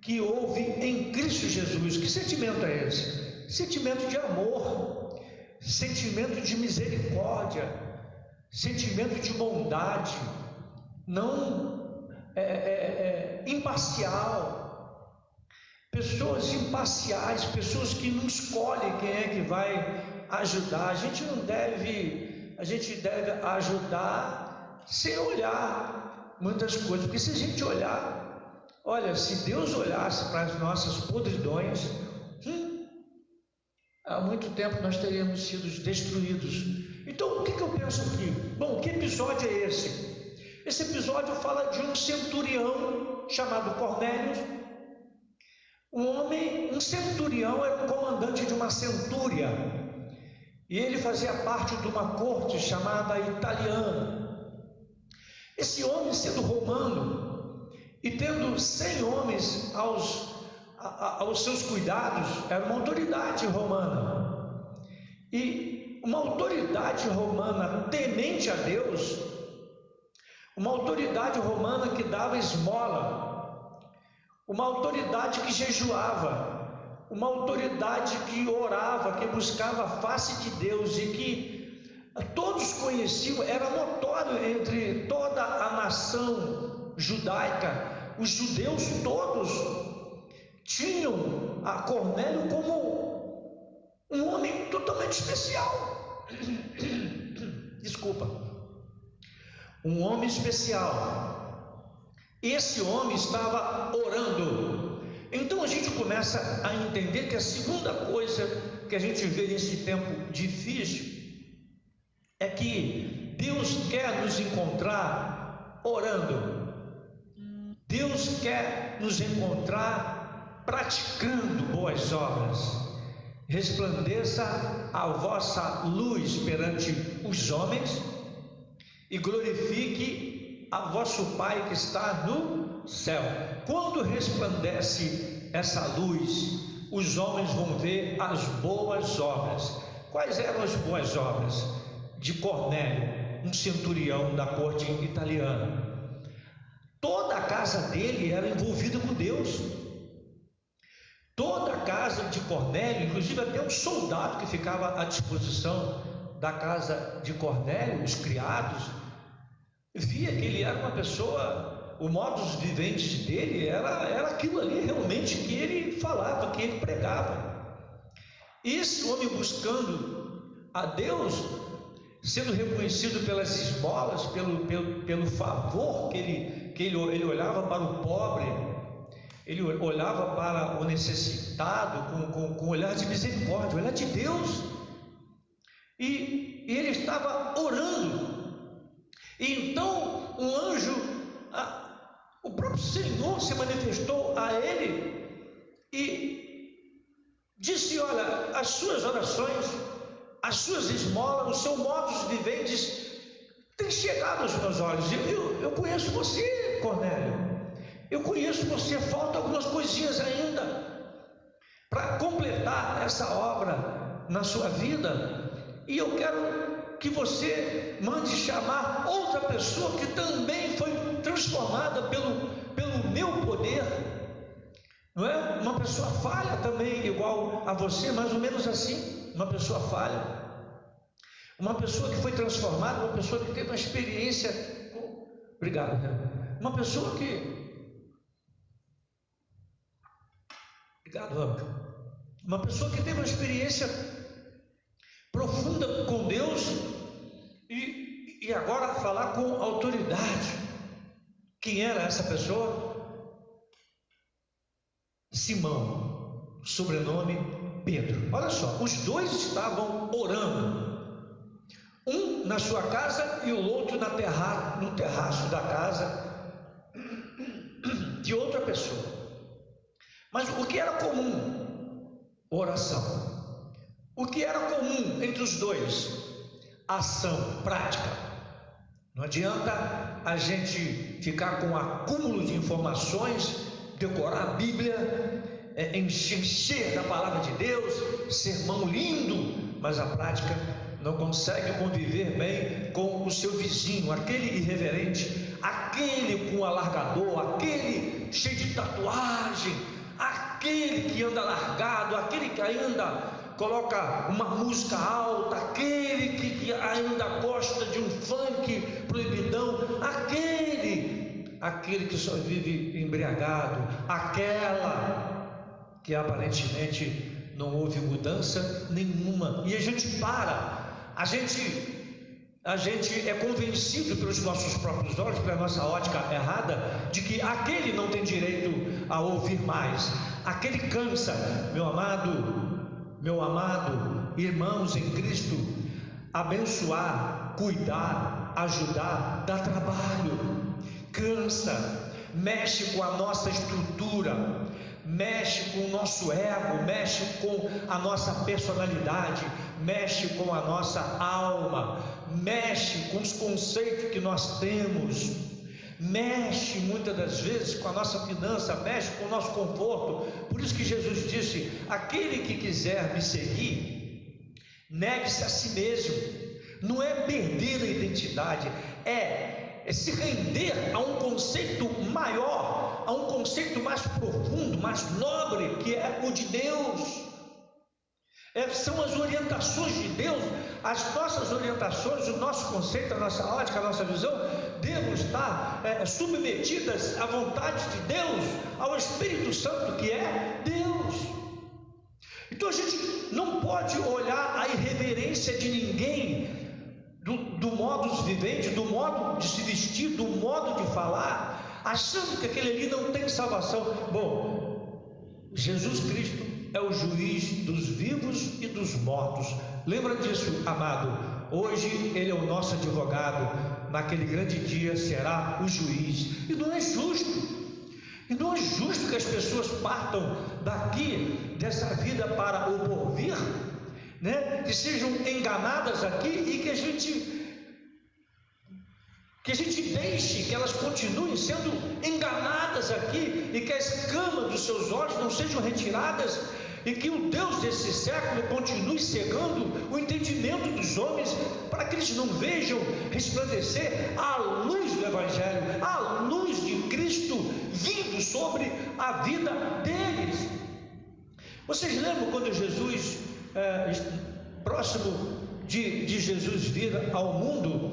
que houve em Cristo Jesus. Que sentimento é esse? Sentimento de amor, sentimento de misericórdia, sentimento de bondade, não imparcial. Pessoas imparciais, pessoas que não escolhem quem é que vai ajudar. A gente deve ajudar sem olhar muitas coisas, porque se a gente olhar, olha, se Deus olhasse para as nossas podridões, há muito tempo nós teríamos sido destruídos. Então o que eu penso aqui? Bom, que episódio é esse? Esse episódio fala de um centurião chamado Cornélio. Um centurião era o comandante de uma centúria, e ele fazia parte de uma corte chamada italiana. Esse homem, sendo romano e tendo 100 homens aos seus cuidados, era uma autoridade romana, e uma autoridade romana temente a Deus, uma autoridade romana que dava esmola, uma autoridade que jejuava, uma autoridade que orava, que buscava a face de Deus, e que todos conheciam, era notório entre toda a nação judaica. Os judeus todos tinham a Cornélio como um homem totalmente especial. Desculpa. Um homem especial. Esse homem estava orando. Então a gente começa a entender que a segunda coisa que a gente vê nesse tempo difícil é que Deus quer nos encontrar orando. Deus quer nos encontrar praticando boas obras. Resplandeça a vossa luz perante os homens e glorifique a vosso Pai que está no céu. Quando resplandece essa luz, os homens vão ver as boas obras. Quais eram as boas obras de Cornélio, um centurião da corte italiana? Toda a casa dele era envolvida com Deus. Toda a casa de Cornélio, inclusive até um soldado que ficava à disposição da casa de Cornélio, os criados, via que ele era uma pessoa, o modus vivendi dele era aquilo ali realmente que ele falava, que ele pregava. E esse homem buscando a Deus, sendo reconhecido pelas esmolas, pelo favor que ele olhava para o pobre, ele olhava para o necessitado com olhar de misericórdia, olhar de Deus, e ele estava orando. E então um anjo, o próprio Senhor se manifestou a ele e disse: olha, as suas orações, as suas esmolas, o seu modus vivendi tem chegado aos meus olhos. Eu conheço você, Cornélio, eu conheço você, falta algumas coisinhas ainda para completar essa obra na sua vida, e eu quero que você mande chamar outra pessoa que também foi transformada pelo meu poder. não é? Uma pessoa falha também, igual a você, mais ou menos assim. Uma pessoa falha. Uma pessoa que foi transformada, uma pessoa que teve uma experiência. Obrigado, Renan. Uma pessoa que. Obrigado, Anjo. Uma pessoa que teve uma experiência profunda com Deus e agora falar com autoridade. Quem era essa pessoa? Simão, sobrenome Pedro. Olha só, os dois estavam orando. Um na sua casa e o outro no terraço da casa de outra pessoa. Mas o que era comum? Oração. O que era comum entre os dois? Ação prática. Não adianta a gente ficar com um acúmulo de informações, decorar a Bíblia, encher da palavra de Deus, sermão lindo, mas a prática não consegue conviver bem com o seu vizinho, aquele irreverente, aquele com alargador, aquele cheio de tatuagem, aquele que anda largado, aquele que ainda coloca uma música alta, aquele que ainda gosta de um funk proibidão, aquele que só vive embriagado, aquela que aparentemente não houve mudança nenhuma. E a gente a gente é convencido pelos nossos próprios olhos, pela nossa ótica errada, de que aquele não tem direito a ouvir mais, aquele cansa. Meu amado, irmãos em Cristo, abençoar, cuidar, ajudar, dá trabalho, cansa, mexe com a nossa estrutura, mexe com o nosso ego, mexe com a nossa personalidade, mexe com a nossa alma, mexe com os conceitos que nós temos, mexe muitas das vezes com a nossa finança, mexe com o nosso conforto. Por isso que Jesus disse: aquele que quiser me seguir, negue-se a si mesmo. Não é perder a identidade, é se render a um conceito maior, a um conceito mais profundo, mais nobre, que é o de Deus. São as orientações de Deus, as nossas orientações, o nosso conceito, a nossa ótica, a nossa visão, devem estar submetidas à vontade de Deus, ao Espírito Santo, que é Deus. Então a gente não pode olhar a irreverência de ninguém, do modo de viver, do modo de se vestir, do modo de falar, achando que aquele ali não tem salvação. Bom, Jesus Cristo é o juiz dos vivos e dos mortos. Lembra disso, amado? Hoje Ele é o nosso advogado. Naquele grande dia será o juiz. E não é justo. E não é justo que as pessoas partam daqui, dessa vida para o porvir, né? Que sejam enganadas aqui e que a gente deixe que elas continuem sendo enganadas aqui e que a escama dos seus olhos não sejam retiradas e que o Deus desse século continue cegando o entendimento dos homens para que eles não vejam resplandecer a luz do Evangelho, a luz de Cristo vindo sobre a vida deles. Vocês lembram quando Jesus, próximo de Jesus vir ao mundo,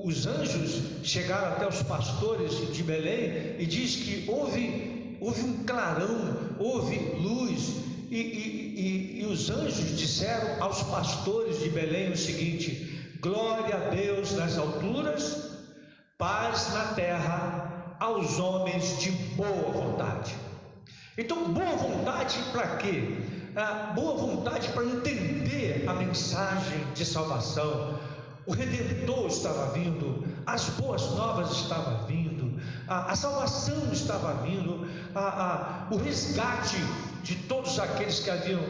os anjos chegaram até os pastores de Belém e diz que houve um clarão, houve luz, e os anjos disseram aos pastores de Belém o seguinte: glória a Deus nas alturas, paz na terra aos homens de boa vontade. Então, boa vontade para quê? Boa vontade para entender a mensagem de salvação. O Redentor estava vindo, as boas novas estavam vindo, a salvação estava vindo, o resgate de todos aqueles que haviam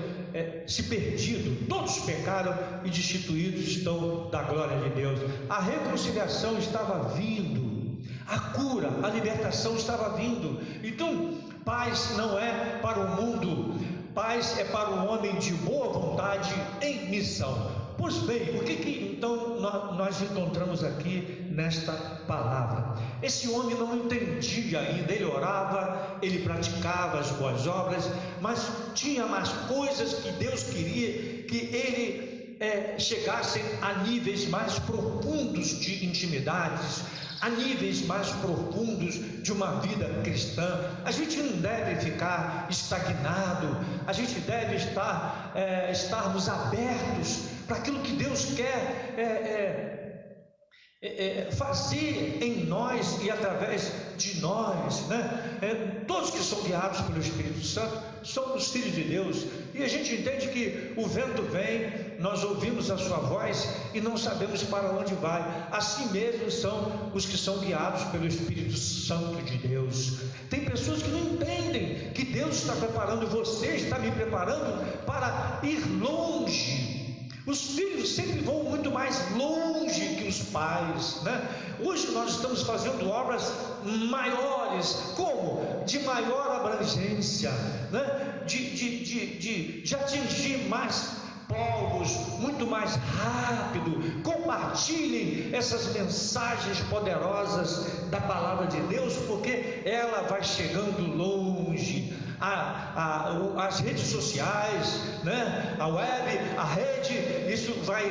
se perdido. Todos pecaram e destituídos estão da glória de Deus. A reconciliação estava vindo, a cura, a libertação estava vindo. Então, paz não é para o mundo, paz é para o homem de boa vontade em missão. Pois bem, o que então nós encontramos aqui nesta palavra? esse homem não entendia ainda. Ele orava, ele praticava as boas obras, mas tinha mais coisas que Deus queria que ele chegasse a níveis mais profundos de intimidades, a níveis mais profundos de uma vida cristã. A gente não deve ficar estagnado, a gente deve estarmos abertos para aquilo que Deus quer fazer em nós e através de nós, né? Todos que são guiados pelo Espírito Santo somos filhos de Deus, e a gente entende que o vento vem, nós ouvimos a sua voz e não sabemos para onde vai. Assim mesmo são os que são guiados pelo Espírito Santo de Deus. Tem pessoas que não entendem que Deus está preparando você, está me preparando para ir longe. Os filhos sempre vão muito mais longe que os pais, né? Hoje nós estamos fazendo obras maiores, como? De maior abrangência, né? De atingir mais povos, muito mais rápido. Compartilhem essas mensagens poderosas da palavra de Deus, porque ela vai chegando longe. As redes sociais, né? A web, a rede, isso vai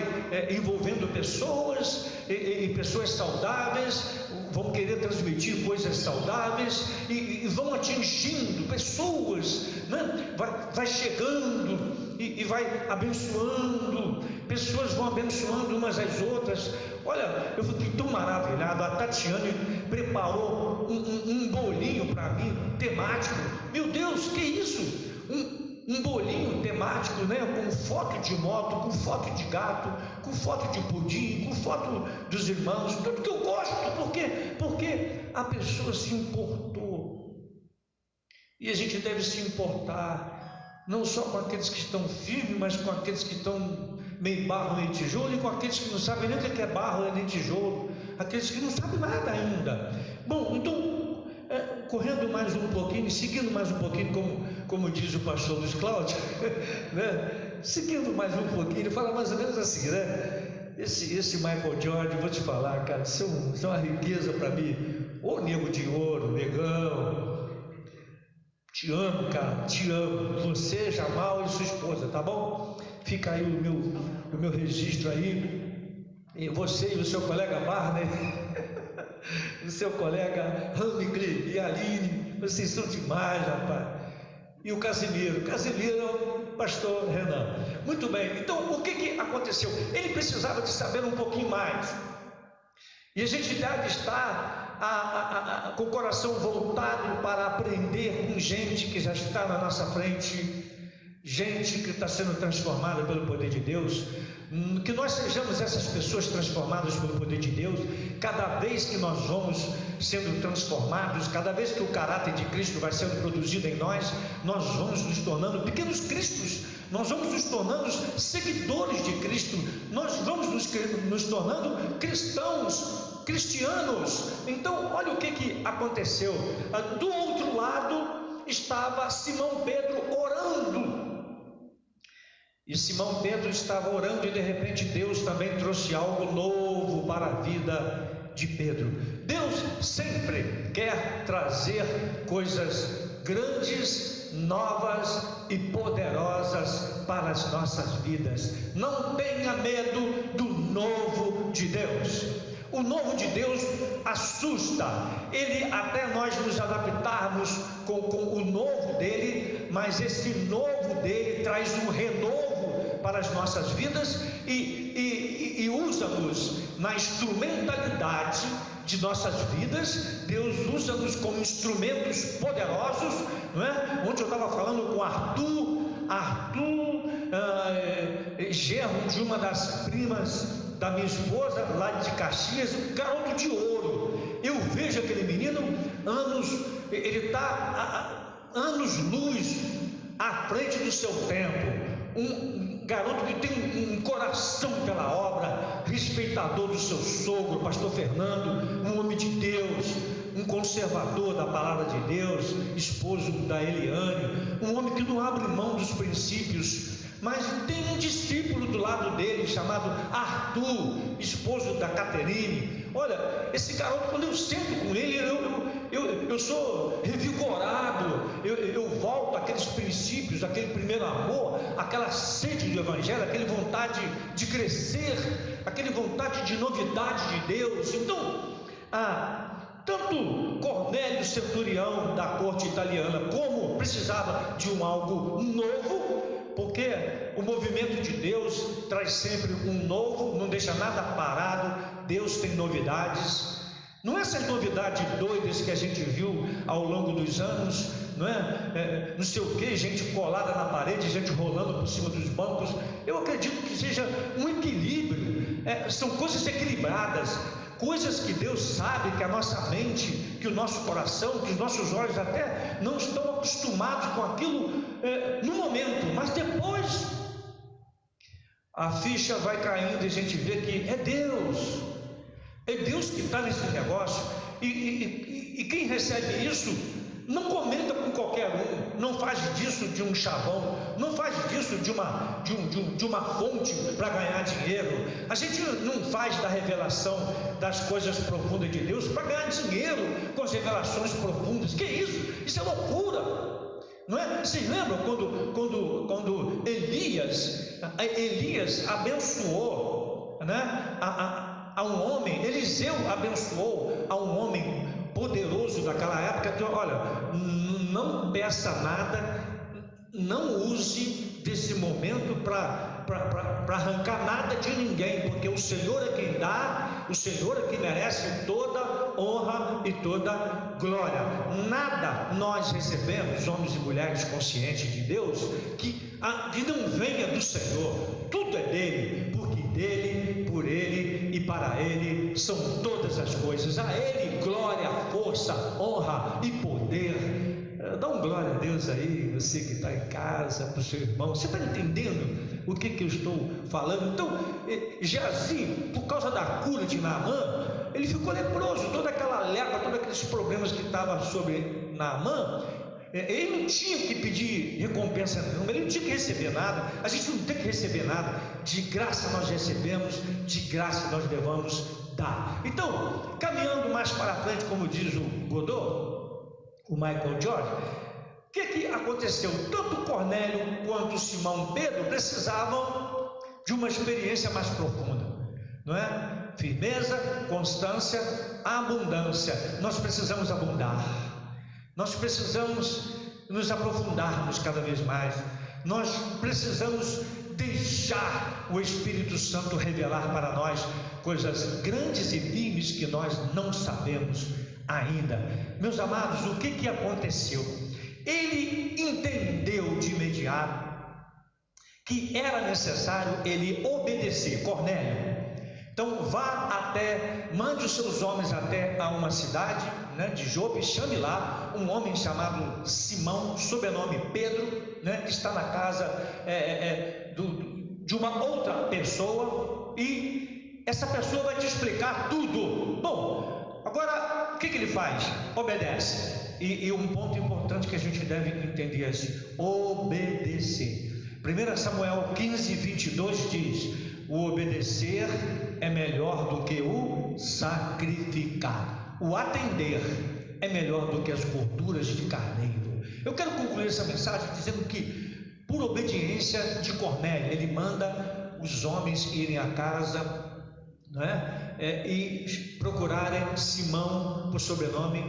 envolvendo pessoas e pessoas saudáveis, vão querer transmitir coisas saudáveis e vão atingindo pessoas, né? Vai chegando e vai abençoando, pessoas vão abençoando umas às outras. Olha, eu fiquei tão maravilhado. A Tatiane preparou um bolinho para mim, temático. Meu Deus, que isso? Um bolinho temático, né? Com foto de moto, com foto de gato, com foto de pudim, com foto dos irmãos, tudo que eu gosto. Por quê? Porque a pessoa se importou. E a gente deve se importar, não só com aqueles que estão firmes, mas com aqueles que estão meio barro, meio tijolo, e com aqueles que não sabem nem o que é barro nem tijolo, aqueles que não sabem nada ainda. Bom, então, correndo mais um pouquinho, seguindo mais um pouquinho, como diz o pastor Luiz Cláudio, né? Seguindo mais um pouquinho, ele fala mais ou menos assim, né? Esse Michael Jordan, vou te falar, cara, isso é uma riqueza para mim. Ô nego de ouro, negão, te amo, cara, te amo. Você, Jamal e sua esposa, tá bom? Fica aí o meu registro aí. E você e o seu colega Barney, o seu colega Ramigli e a Aline, vocês são demais, rapaz. E o Casimiro é o pastor Renan. Muito bem, então o que aconteceu? Ele precisava de saber um pouquinho mais. E a gente deve estar com o coração voltado para aprender com gente que já está na nossa frente, gente que está sendo transformada pelo poder de Deus. Que nós sejamos essas pessoas transformadas pelo poder de Deus. Cada vez que nós vamos sendo transformados, cada vez que o caráter de Cristo vai sendo produzido em nós vamos nos tornando pequenos cristos, nós vamos nos tornando seguidores de Cristo, nós vamos nos tornando cristianos. Então, olha o que aconteceu. Do outro lado estava Simão Pedro orando. E Simão Pedro estava orando, e de repente Deus também trouxe algo novo para a vida de Pedro. Deus sempre quer trazer coisas grandes, novas e poderosas para as nossas vidas. Não tenha medo do novo de Deus. O novo de Deus assusta. Ele, até nós nos adaptarmos com o novo dele, mas esse novo dele traz um renovo para as nossas vidas e usa-nos na instrumentalidade de nossas vidas. Deus usa-nos como instrumentos poderosos, não é? Ontem eu estava falando com Arthur, genro de uma das primas da minha esposa, lá de Caxias, um garoto de ouro. Eu vejo aquele menino, ele está anos-luz à frente do seu tempo. Um garoto que tem um coração pela obra, respeitador do seu sogro, pastor Fernando, um homem de Deus, um conservador da palavra de Deus, esposo da Eliane, um homem que não abre mão dos princípios mas tem um discípulo do lado dele chamado Arthur, esposo da Caterine. Olha, esse garoto, quando eu sento com ele, eu sou revigorado, eu volto àqueles princípios, aquele primeiro amor, aquela sede do Evangelho, aquela vontade de crescer, aquela vontade de novidade de Deus. Então, tanto Cornélio, centurião da corte italiana, como precisava de algo novo, porque o movimento de Deus traz sempre um novo, não deixa nada parado. Deus tem novidades, não é essas novidades doidas que a gente viu ao longo dos anos, não é? Não sei o que, gente colada na parede, gente rolando por cima dos bancos. Eu acredito que seja um equilíbrio, são coisas equilibradas, coisas que Deus sabe que a nossa mente, que o nosso coração, que os nossos olhos até não estão acostumados com aquilo no momento, mas depois a ficha vai caindo e a gente vê que é Deus que está nesse negócio, e quem recebe isso não comenta com qualquer um, não faz disso de um chavão, não faz disso de uma fonte para ganhar dinheiro. A gente não faz da revelação das coisas profundas de Deus para ganhar dinheiro com as revelações profundas. Que isso? Isso é loucura, não é? Vocês lembram quando Elias abençoou, né, a um homem, Eliseu abençoou a um homem poderoso daquela época, que olha, não peça nada, não use desse momento para arrancar nada de ninguém, porque o Senhor é quem dá, o Senhor é quem merece toda honra e toda glória. Nada nós recebemos, homens e mulheres conscientes de Deus, que não venha do Senhor. Tudo é dele, porque dele, por ele e para ele são todas as coisas. A ele glória, força, honra e poder. Dá um glória a Deus aí, você que está em casa, para o seu irmão. Você está entendendo o que eu estou falando? Então, Geazi, por causa da cura de Naamã, ele ficou leproso. Toda aquela lepra, todos aqueles problemas que estavam sobre Naamã, ele não tinha que pedir recompensa nenhuma, ele não tinha que receber nada. A gente não tem que receber nada, de graça nós recebemos, de graça nós devemos dar. Então, caminhando mais para frente, como diz o Godot, o Michael George, o que aconteceu? Tanto Cornélio quanto Simão Pedro precisavam de uma experiência mais profunda, não é? Firmeza, constância, abundância. Nós precisamos abundar, nós precisamos nos aprofundarmos cada vez mais, nós precisamos deixar o Espírito Santo revelar para nós coisas grandes e firmes que nós não sabemos ainda. Meus amados, o que aconteceu? Ele entendeu de imediato que era necessário ele obedecer. Cornélio, então mande os seus homens até a uma cidade, né, de Jope, chame lá um homem chamado Simão, sobrenome Pedro, né, que está na casa de uma outra pessoa, e essa pessoa vai te explicar tudo. Bom, agora o que ele faz? Obedece. E um ponto importante que a gente deve entender é assim: obedecer. 1 Samuel 15, 22 diz: o obedecer é melhor do que o sacrificar. O atender é melhor do que as gorduras de carneiro. Eu quero concluir essa mensagem dizendo que, por obediência de Cornélio, ele manda os homens irem à casa, não é? E procurarem Simão, por sobrenome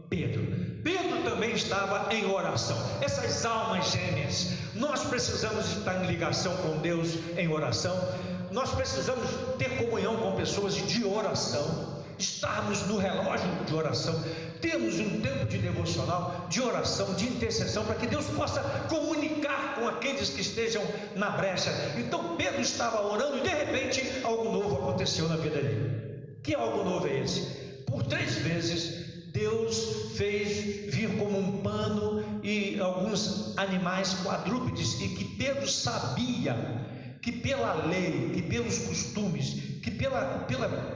Pedro. Pedro também estava em oração. Essas almas gêmeas, nós precisamos estar em ligação com Deus em oração. Nós precisamos ter comunhão com pessoas de oração, estarmos no relógio de oração, termos um tempo de devocional, de oração, de intercessão, para que Deus possa comunicar com aqueles que estejam na brecha. Então Pedro estava orando e de repente algo novo aconteceu na vida dele. Que algo novo é esse? Por 3 vezes Deus fez vir como um pano e alguns animais quadrúpedes, e que Pedro sabia que pela lei, que pelos costumes, que pela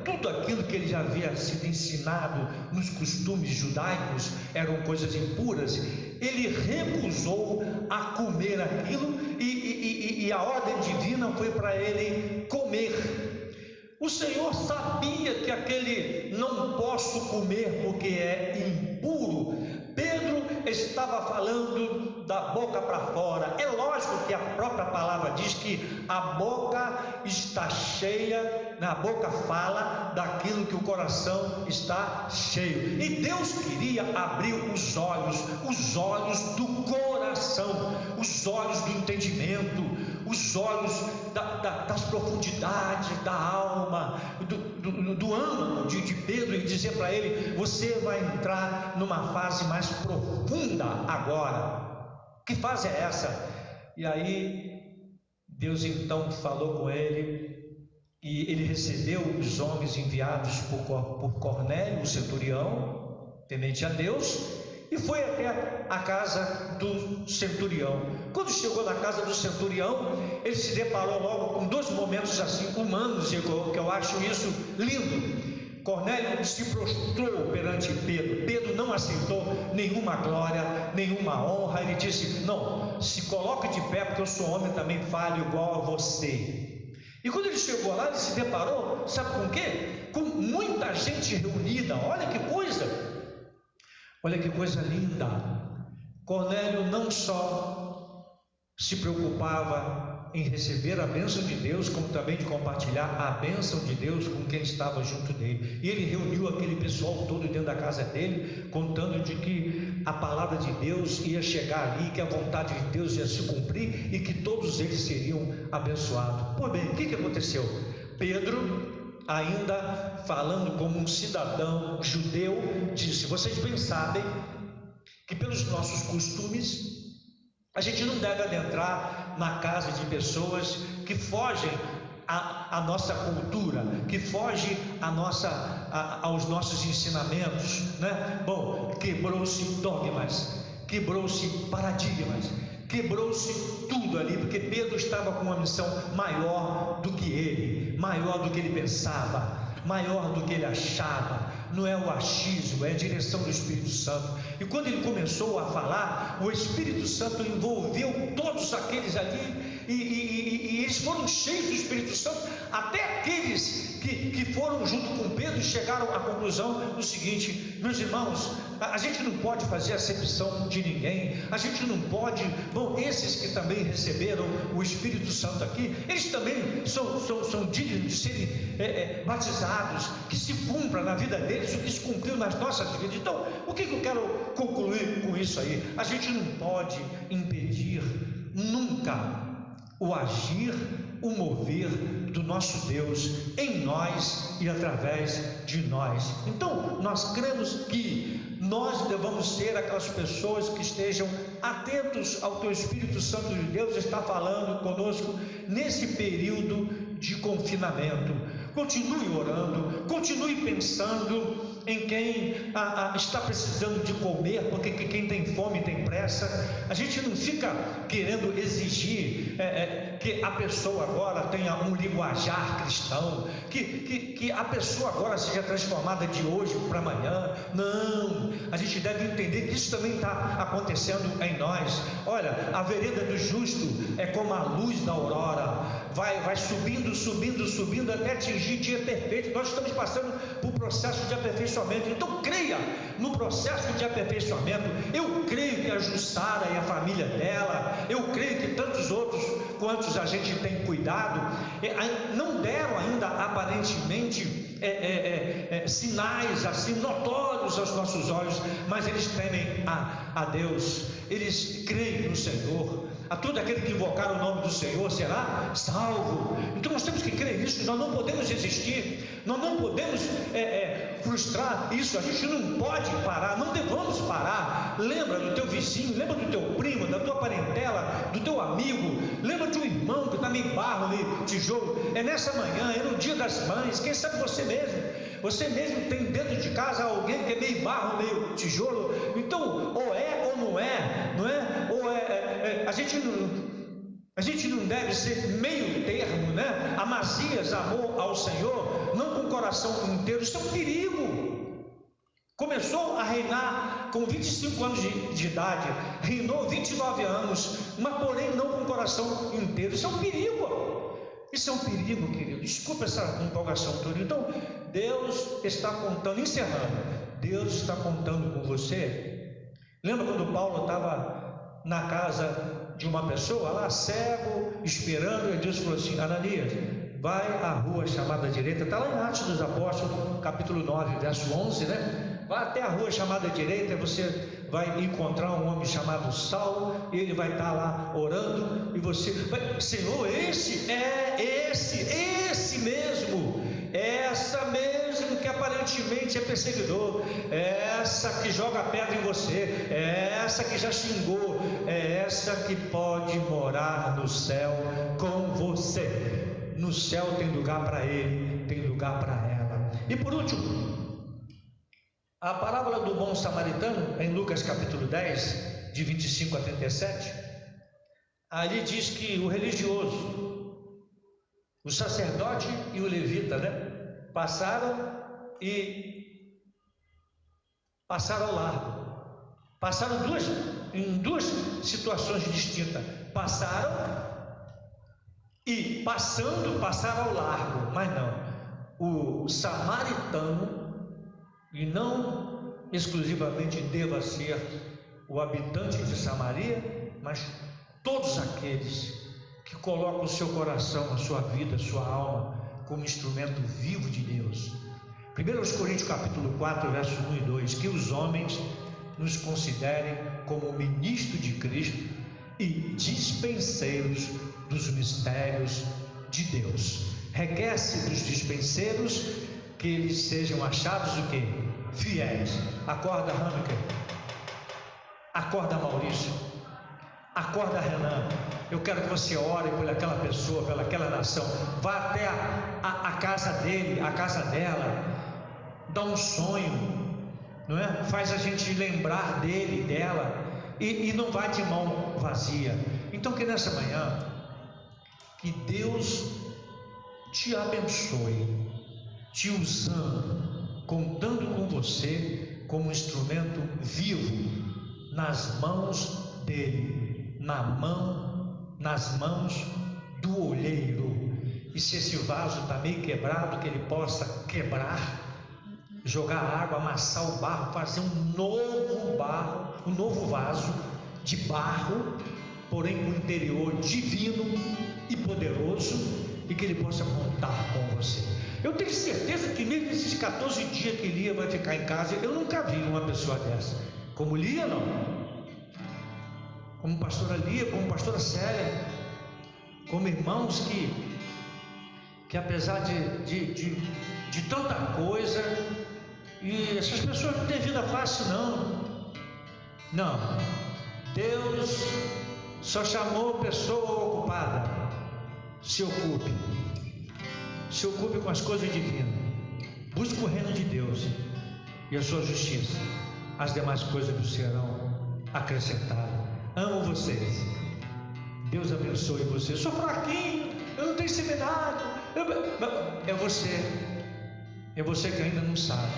tudo aquilo que ele já havia sido ensinado nos costumes judaicos eram coisas impuras, ele recusou a comer aquilo e a ordem divina foi para ele comer. O Senhor sabia que aquele não posso comer porque é impuro. Pedro estava falando da boca para fora. É lógico que a própria palavra diz que a boca está cheia, a boca fala daquilo que o coração está cheio. E Deus queria abrir os olhos do coração, os olhos do entendimento, os olhos das profundidades da alma, do âmago de Pedro, e dizer para ele: você vai entrar numa fase mais profunda agora. Que fase é essa? E aí Deus então falou com ele, e ele recebeu os homens enviados por Cornélio, o centurião, temente a Deus, e foi até a casa do centurião. Quando chegou na casa do centurião, ele se deparou logo com dois momentos assim humanos, que eu acho isso lindo. Cornélio se prostrou perante Pedro. Pedro não aceitou nenhuma glória, nenhuma honra. Ele disse: não, se coloque de pé, porque eu sou homem também, falho igual a você. E quando ele chegou lá, ele se deparou, sabe com o quê? Com muita gente reunida. Olha que coisa linda. Cornélio não só se preocupava em receber a bênção de Deus, como também de compartilhar a bênção de Deus com quem estava junto dele. E ele reuniu aquele pessoal todo dentro da casa dele, contando de que a palavra de Deus ia chegar ali, que a vontade de Deus ia se cumprir e que todos eles seriam abençoados. Pois bem, o que aconteceu? Pedro, ainda falando como um cidadão judeu, disse: vocês bem sabem que pelos nossos costumes a gente não deve adentrar na casa de pessoas que fogem à nossa cultura, que fogem aos nossos ensinamentos, né? Bom, quebrou-se dogmas, quebrou-se paradigmas, quebrou-se tudo ali, porque Pedro estava com uma missão maior do que ele pensava, maior do que ele achava. Não é o achismo, é a direção do Espírito Santo. E quando ele começou a falar, o Espírito Santo envolveu todos aqueles ali, e eles foram cheios do Espírito Santo, até aqueles que foram junto com Pedro e chegaram à conclusão do seguinte: meus irmãos, a gente não pode fazer acepção de ninguém, a gente não pode, bom, esses que também receberam o Espírito Santo aqui, eles também são dignos de serem batizados, que se cumpra na vida deles o que se cumpriu nas nossas vidas. Então, o que eu quero concluir com isso aí? A gente não pode impedir nunca o agir, o mover do nosso Deus em nós e através de nós. Então, nós cremos que nós devamos ser aquelas pessoas que estejam atentos ao que o Espírito Santo de Deus está falando conosco nesse período de confinamento. Continue orando, continue pensando em quem está precisando de comer, porque quem tem fome tem pressa. A gente não fica querendo exigir que a pessoa agora tenha um linguajar cristão, que a pessoa agora seja transformada de hoje para amanhã. Não, a gente deve entender que isso também está acontecendo em nós. Olha, a vereda do justo é como a luz da aurora, vai subindo até atingir dia perfeito. Nós estamos passando por processo de aperfeiçoamento. Então creia no processo de aperfeiçoamento. Eu creio que a Jussara e a família dela, eu creio que tantos outros quantos a gente tem cuidado, não deram ainda aparentemente sinais assim notórios aos nossos olhos, mas eles temem a Deus, eles creem no Senhor. A todo aquele que invocar o nome do Senhor será salvo. Então nós temos que crer nisso. Nós não podemos resistir, nós não podemos frustrar isso. A gente não pode parar, não devemos parar. Lembra do teu vizinho, lembra do teu primo, da tua parentela, do teu amigo, lembra de um irmão que está meio barro ali, tijolo. É nessa manhã, é no dia das mães. Quem sabe você mesmo tem dentro de casa alguém que é meio barro, meio tijolo. Então ou é ou não é, não é? Ou a A gente não deve ser meio termo, né? Amazias amou ao Senhor, não com o coração inteiro. Isso é um perigo. Começou a reinar com 25 anos de idade, reinou 29 anos, mas porém não com o coração inteiro. Isso é um perigo. Isso é um perigo, querido. Desculpa essa empolgação toda. Então, Deus está contando, encerrando, Deus está contando com você. Lembra quando Paulo estava na casa de uma pessoa lá, cego, esperando, e Deus falou assim: Ananias, vai à rua chamada direita, está lá em Atos dos Apóstolos, capítulo 9, verso 11, né? Vai até a rua chamada direita, você vai encontrar um homem chamado Saulo, e ele vai estar lá orando, e você vai: Senhor, esse mesmo, essa mesmo que aparentemente é perseguidor, essa que joga pedra em você, essa que já xingou, essa que pode morar no céu com você. No céu tem lugar para ele, tem lugar para ela. E por último, a parábola do bom samaritano, em Lucas capítulo 10, de 25 a 37, ali diz que o religioso, o sacerdote e o levita, né, passaram ao largo. Passaram em duas situações distintas. Passaram e passaram ao largo, mas não. O samaritano, e não exclusivamente deva ser o habitante de Samaria, mas todos aqueles que colocam o seu coração, a sua vida, a sua alma como instrumento vivo de Deus. 1 Coríntios capítulo 4, verso 1 e 2, que os homens nos considerem como ministro de Cristo e dispenseiros dos mistérios de Deus. Requer-se dos dispenseiros que eles sejam achados o quê? Fiéis. Acorda, Hanneke. Acorda, Maurício. Acorda, Renan. Eu quero que você ore por aquela pessoa, pelaquela nação. Vá até a casa dele, a casa dela. Dá um sonho, não é? Faz a gente lembrar dele, dela, e não vai de mão vazia. Então, que nessa manhã, que Deus te abençoe, te usando, contando com você como instrumento vivo nas mãos dele, nas mãos do olheiro. E se esse vaso está meio quebrado, que ele possa quebrar, jogar água, amassar o barro, fazer um novo vaso de barro, porém com interior divino e poderoso, e que ele possa contar com você. Eu tenho certeza que mesmo nesses 14 dias que Lia vai ficar em casa, eu nunca vi uma pessoa dessa. Como Lia, não. Como pastora Lia, como pastora Célia, como irmãos que apesar de tanta coisa, e essas pessoas não têm vida fácil, não. Deus só chamou pessoa ocupada. Se ocupe com as coisas divinas. Busque o reino de Deus e a sua justiça. As demais coisas lhe serão acrescentadas. Amo vocês. Deus abençoe vocês. Sou fraquinho, eu não tenho seminário. É você que ainda não sabe.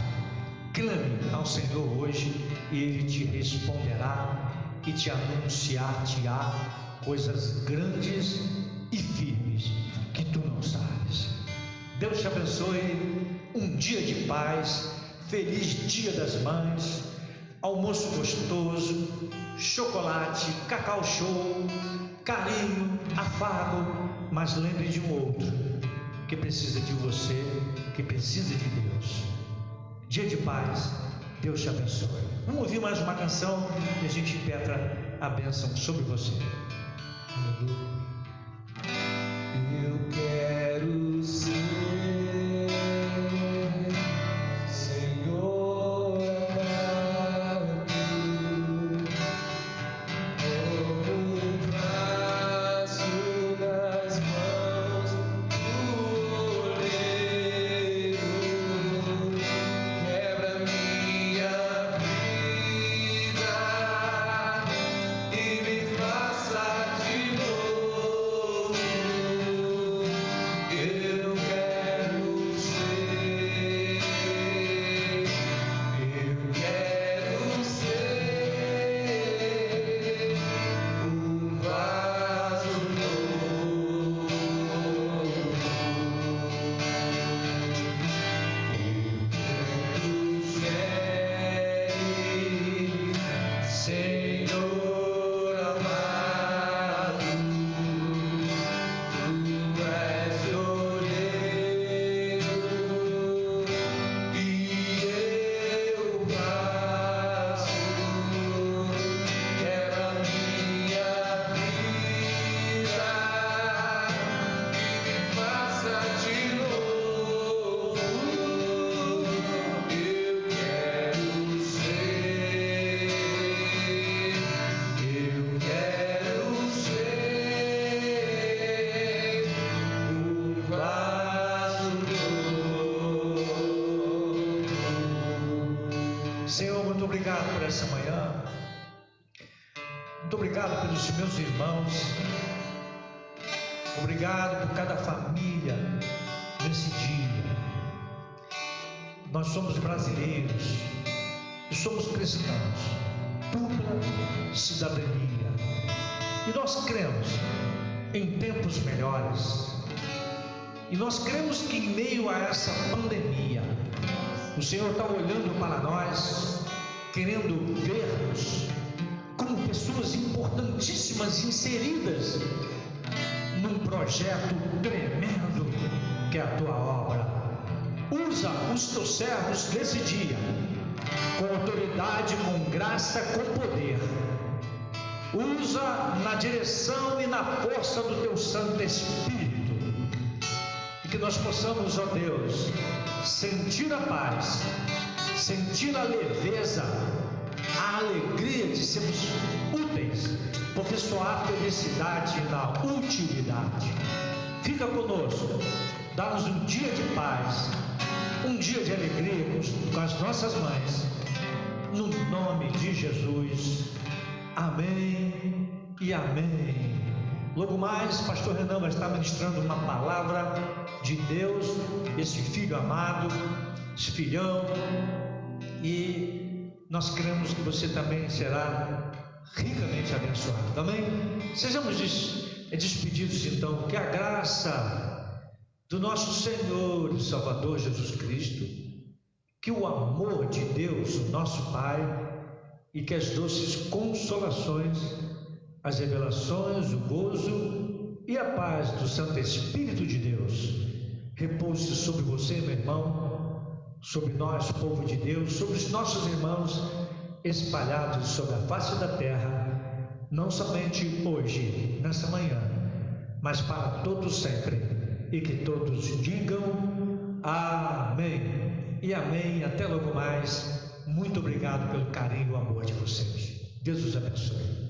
Clame ao Senhor hoje e Ele te responderá e te anunciar-te-á coisas grandes e firmes que tu não sabes. Deus te abençoe. Um dia de paz. Feliz Dia das Mães. Almoço gostoso, chocolate, cacau show, carinho, afago, mas lembre de um outro que precisa de você, que precisa de Deus. Dia de paz. Deus te abençoe. Vamos ouvir mais uma canção e a gente peça a bênção sobre você. Eu quero ser Senhor amado, como o braço nas mãos do oleiro, quebra minha vida e me faça de novo. muito obrigado por essa manhã. Muito obrigado pelos meus irmãos. Obrigado por cada família nesse dia. Nós somos brasileiros e somos cristãos, dupla cidadania. E nós cremos em tempos melhores. E nós cremos que em meio a essa pandemia, o Senhor está olhando para nós, querendo ver-nos como pessoas importantíssimas inseridas num projeto tremendo que é a tua obra. Usa os teus servos nesse dia, com autoridade, com graça, com poder. Usa na direção e na força do teu Santo Espírito. E que nós possamos, ó Deus, sentir a paz, sentir a leveza, a alegria de sermos úteis, porque só há felicidade na utilidade. Fica conosco, dá-nos um dia de paz, um dia de alegria com as nossas mães, no nome de Jesus. Amém e amém. Logo mais, pastor Renan vai estar ministrando uma palavra de Deus, esse filho amado, esse filhão, e nós cremos que você também será ricamente abençoado. Amém? Sejamos despedidos então. Que a graça do nosso Senhor e Salvador Jesus Cristo, que o amor de Deus, o nosso Pai, e que as doces consolações, as revelações, o gozo e a paz do Santo Espírito de Deus repouse sobre você, meu irmão, sobre nós, povo de Deus, sobre os nossos irmãos espalhados sobre a face da terra, não somente hoje, nessa manhã, mas para todos sempre, e que todos digam amém e amém. Até logo mais. Muito obrigado pelo carinho e o amor de vocês. Deus os abençoe.